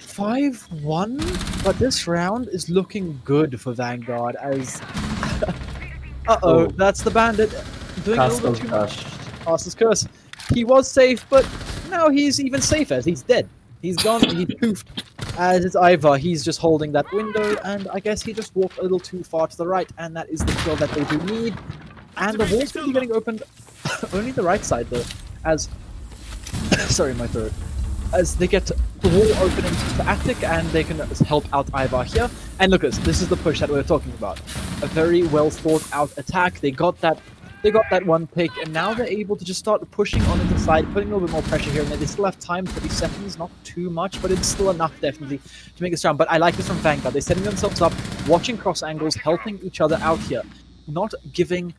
5-1, but this round is looking good for Vanguard as... Uh-oh, that's the bandit doing a little bit too much. Caster's Curse. He was safe, but now he's even safer as he's dead. He's gone, he poofed. As it's Ivar, he's just holding that window, and I guess he just walked a little too far to the right, and that is the kill that they do need. And the wall's going to be getting opened only the right side, though, as... Sorry, my throat. As they get the wall open into the attic, and they can help out Ivar here. And look, this is the push that we were talking about. A very well thought out attack. They got that They got that one pick, and now they're able to just start pushing on into the side, putting a little bit more pressure here and there. They still have time, 30 seconds, not too much, but it's still enough, definitely, to make this round. But I like this from Vanguard. They're setting themselves up, watching cross angles, helping each other out here, not giving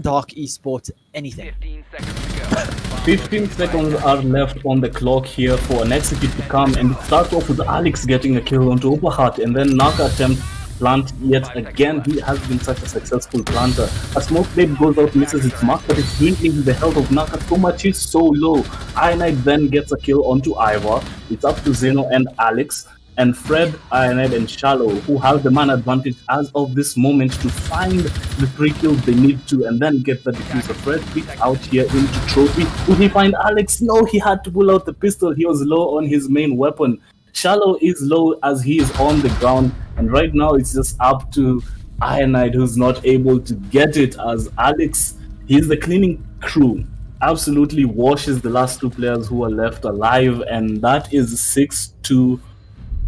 Dark Esports anything. 15 seconds to go. 15 seconds are left on the clock here for an execute to come, and it starts off with Alex getting a kill onto Oberhart, and then Naka attempt plant yet again. He has been such a successful planter. A smoke blade goes out, misses its mark, but it's dwindling the health of Naka so much, he's so low. Ironite then gets a kill onto Ivor. It's up to Zeno and Alex, and Fred, Ironite, and Shallow, who have the man advantage as of this moment to find the 3 kills they need to, and then get the diffuser. Fred picked out here into Trophy. Will he find Alex? No, he had to pull out the pistol. He was low on his main weapon. Shallow is low as he is on the ground, and right now it's just up to Ironite, who's not able to get it, as Alex, he's the cleaning crew, absolutely washes the last 2 players who are left alive, and that is 6-2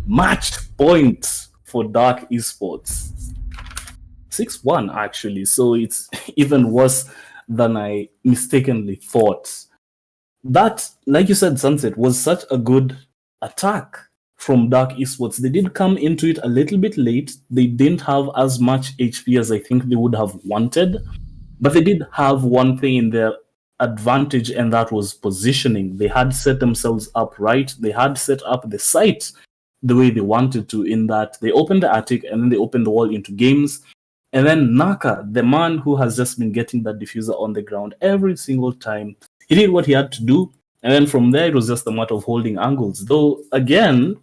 match points for Dark Esports. 6-1 actually, so it's even worse than I mistakenly thought. That, like you said, Sunset, was such a good attack from Dark Esports. They did come into it a little bit late. They didn't have as much HP as I think they would have wanted, but they did have one thing in their advantage, and that was positioning. They had set themselves up right. They had set up the site the way they wanted to, in that they opened the attic and then they opened the wall into games. And then Naka, the man who has just been getting that diffuser on the ground every single time, he did what he had to do. And then from there, it was just a matter of holding angles. Though, again,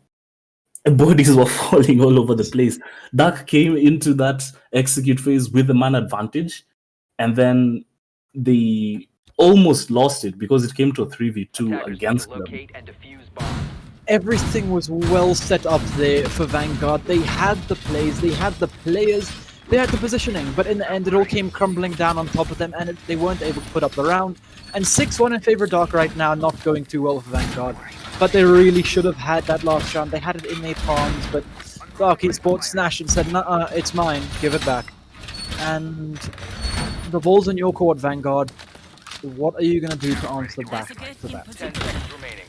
bodies were falling all over the place. Dark came into that execute phase with the man advantage, and then they almost lost it because it came to a 3v2 Attackers against need to them. locate and defuse bombs. Everything was well set up there for Vanguard. They had the plays, they had the players, they had the positioning, but in the end it all came crumbling down on top of them, and they weren't able to put up the round. And 6-1 in favor of Dark right now, not going too well for Vanguard. But they really should have had that last round. They had it in their palms, but Dark Esports snatched and said, "Nuh-uh, it's mine, give it back." And the ball's in your court, Vanguard. What are you going to do to answer back to that? 10 seconds remaining.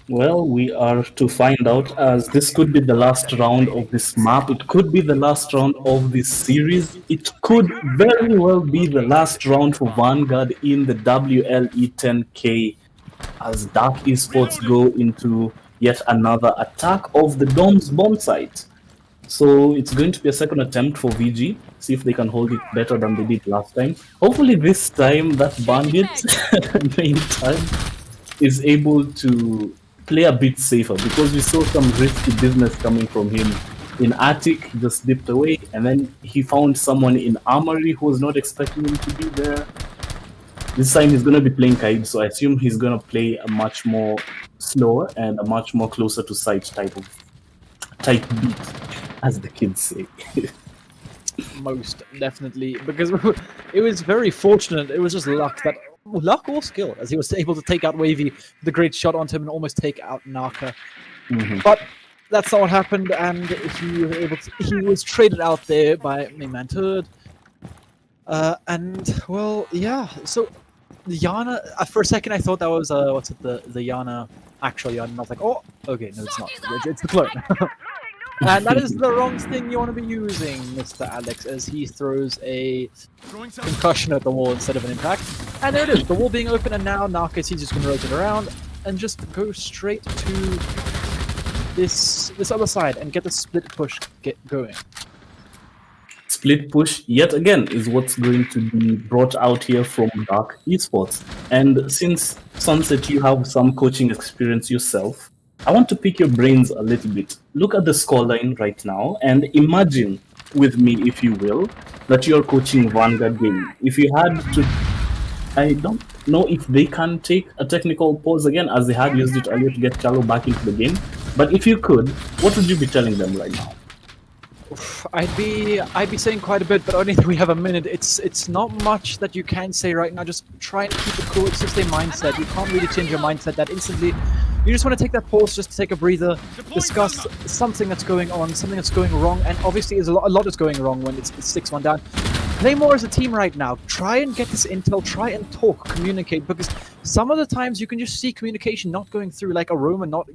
Well, we are to find out, as this could be the last round of this map. It could be the last round of this series. It could very well be the last round for Vanguard in the WLE 10K, as Dark Esports go into yet another attack of the Dom's bomb site. So it's going to be a second attempt for VG. See if they can hold it better than they did last time. Hopefully this time that Bandit, main time, is able to play a bit safer, because we saw some risky business coming from him. In Attic, just dipped away, and then he found someone in Armory who was not expecting him to be there. This time he's going to be playing Kaid, so I assume he's going to play a much more slower and a much more closer to sight type beat, as the kids say. Most definitely, because it was very fortunate. It was just luck or skill, as he was able to take out Wavy with a great shot onto him and almost take out Naka. But that's not what happened, and he was traded out there by Mayman Turd. And well, yeah. So Yana, for a second I thought that was the Yana, actual Yana. And I was like, oh, okay, no, it's not. It's the clone. And that is the wrong thing you want to be using, Mr. Alex, as he throws a concussion at the wall instead of an impact. And there it is, the wall being open, and now Narcos, he's just going to rotate around and just go straight to this other side and get the split push going. Split push, yet again, is what's going to be brought out here from Dark Esports. And since, Sunset, you have some coaching experience yourself, I want to pick your brains a little bit. Look at the scoreline right now and imagine with me, if you will, that you're coaching Vanguard game. If you had to, I don't know if they can take a technical pause again, as they had used it earlier to get Chalo back into the game. But if you could, what would you be telling them right now? I'd be saying quite a bit, but only if we have a minute. It's not much that you can say right now. Just try and keep it cool. It's just their mindset. You can't really change your mindset that instantly. You just want to take that pause, just to take a breather, discuss something that's going on, something that's going wrong, and obviously there's a lot is going wrong when it's 6-1 down. play more as a team right now. Try and get this intel. Try and talk, communicate, because some of the times you can just see communication not going through, like Aroma not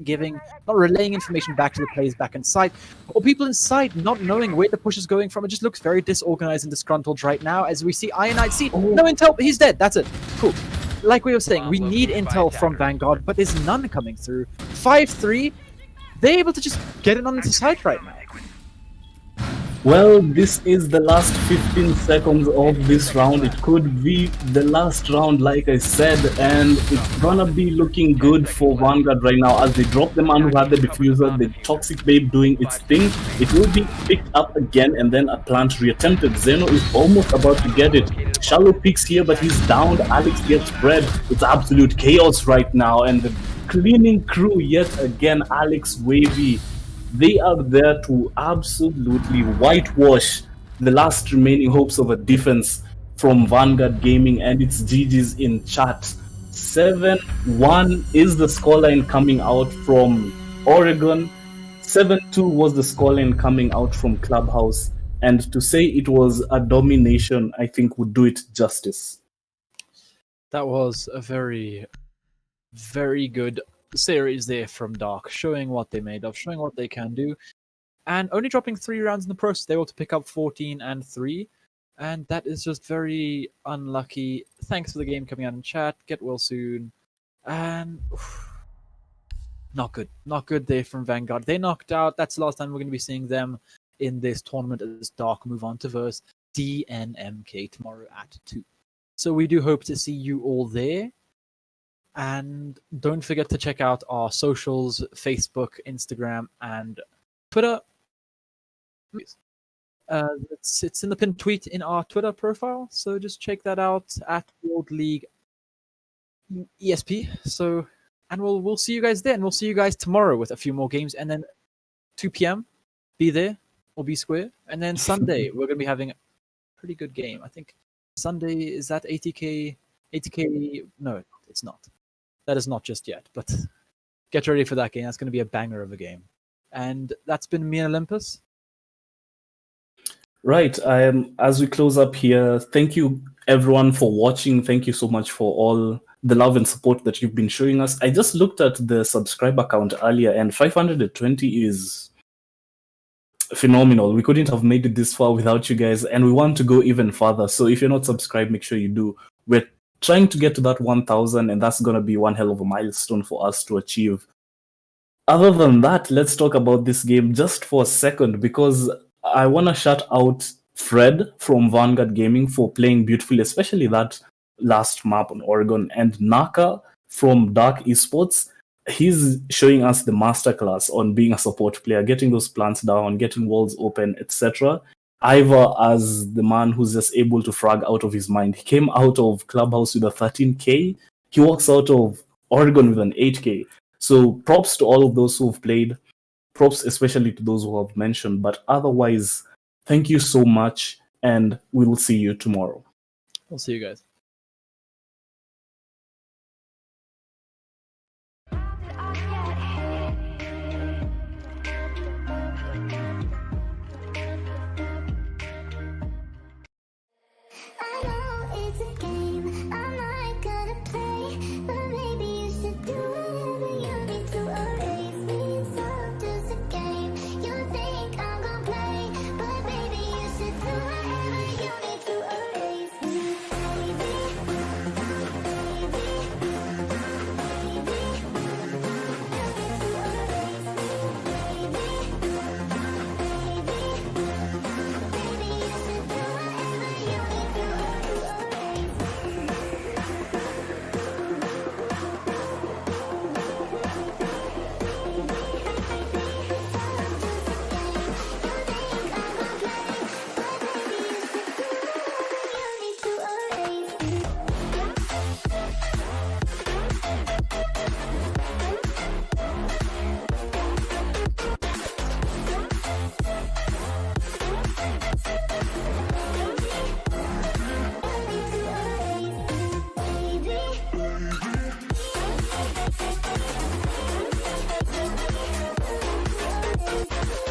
relaying information back to the players back inside, or people inside not knowing where the push is going from. It just looks very disorganized and disgruntled right now. As we see Ionite C, no intel, he's dead. That's it. Cool. Like we were saying, we need intel from Vanguard, but there's none coming through. 5-3, they're able to just get it on the side right now. Well, this is the last 15 seconds of this round. It could be the last round, like I said, and it's gonna be looking good for Vanguard right now as they drop the man who had the diffuser, the Toxic Babe doing its thing. It will be picked up again, and then a plant reattempted. Zeno is almost about to get it. Shallow picks here, but he's downed. Alex gets spread. It's absolute chaos right now, and the cleaning crew yet again, Alex, Wavy, they are there to absolutely whitewash the last remaining hopes of a defense from Vanguard Gaming, and it's GG's in chat. 7-1 is the scoreline coming out from Oregon. 7-2 was the scoreline coming out from Clubhouse. And to say it was a domination, I think would do it justice. That was a very, very good series there from Dark, showing what they made of, showing what they can do, and only dropping 3 rounds in the process. They were able to pick up 14 and 3, and that is just very unlucky. Thanks for the game coming out in chat. Get well soon. And not good there from Vanguard. They knocked out. That's the last time we're going to be seeing them in this tournament as Dark move on to verse DNMK tomorrow at 2. So we do hope to see you all there. And don't forget to check out our socials, Facebook, Instagram, and Twitter. It's in the pinned tweet in our Twitter profile, so just check that out at World League ESP. So, and we'll see you guys there, and we'll see you guys tomorrow with a few more games, and then 2 p.m. be there or be square, and then Sunday we're gonna be having a pretty good game. I think Sunday is that 80k. No, it's not. That is not just yet, but get ready for that game. That's going to be a banger of a game. And that's been me and Olympus. Right. As we close up here, thank you everyone for watching. Thank you so much for all the love and support that you've been showing us. I just looked at the subscriber count earlier, and 520 is phenomenal. We couldn't have made it this far without you guys, and we want to go even further. So if you're not subscribed, make sure you do. We're trying to get to that 1,000, and that's going to be one hell of a milestone for us to achieve. Other than that, let's talk about this game just for a second, because I want to shout out Fred from Vanguard Gaming for playing beautifully, especially that last map on Oregon, and Naka from Dark Esports. He's showing us the masterclass on being a support player, getting those plants down, getting walls open, etc. Ivor as the man who's just able to frag out of his mind. He came out of Clubhouse with a 13k. He walks out of Oregon with an 8k. So props to all of those who have played. Props especially to those who have mentioned. But otherwise, thank you so much, and we will see you tomorrow. We'll see you guys.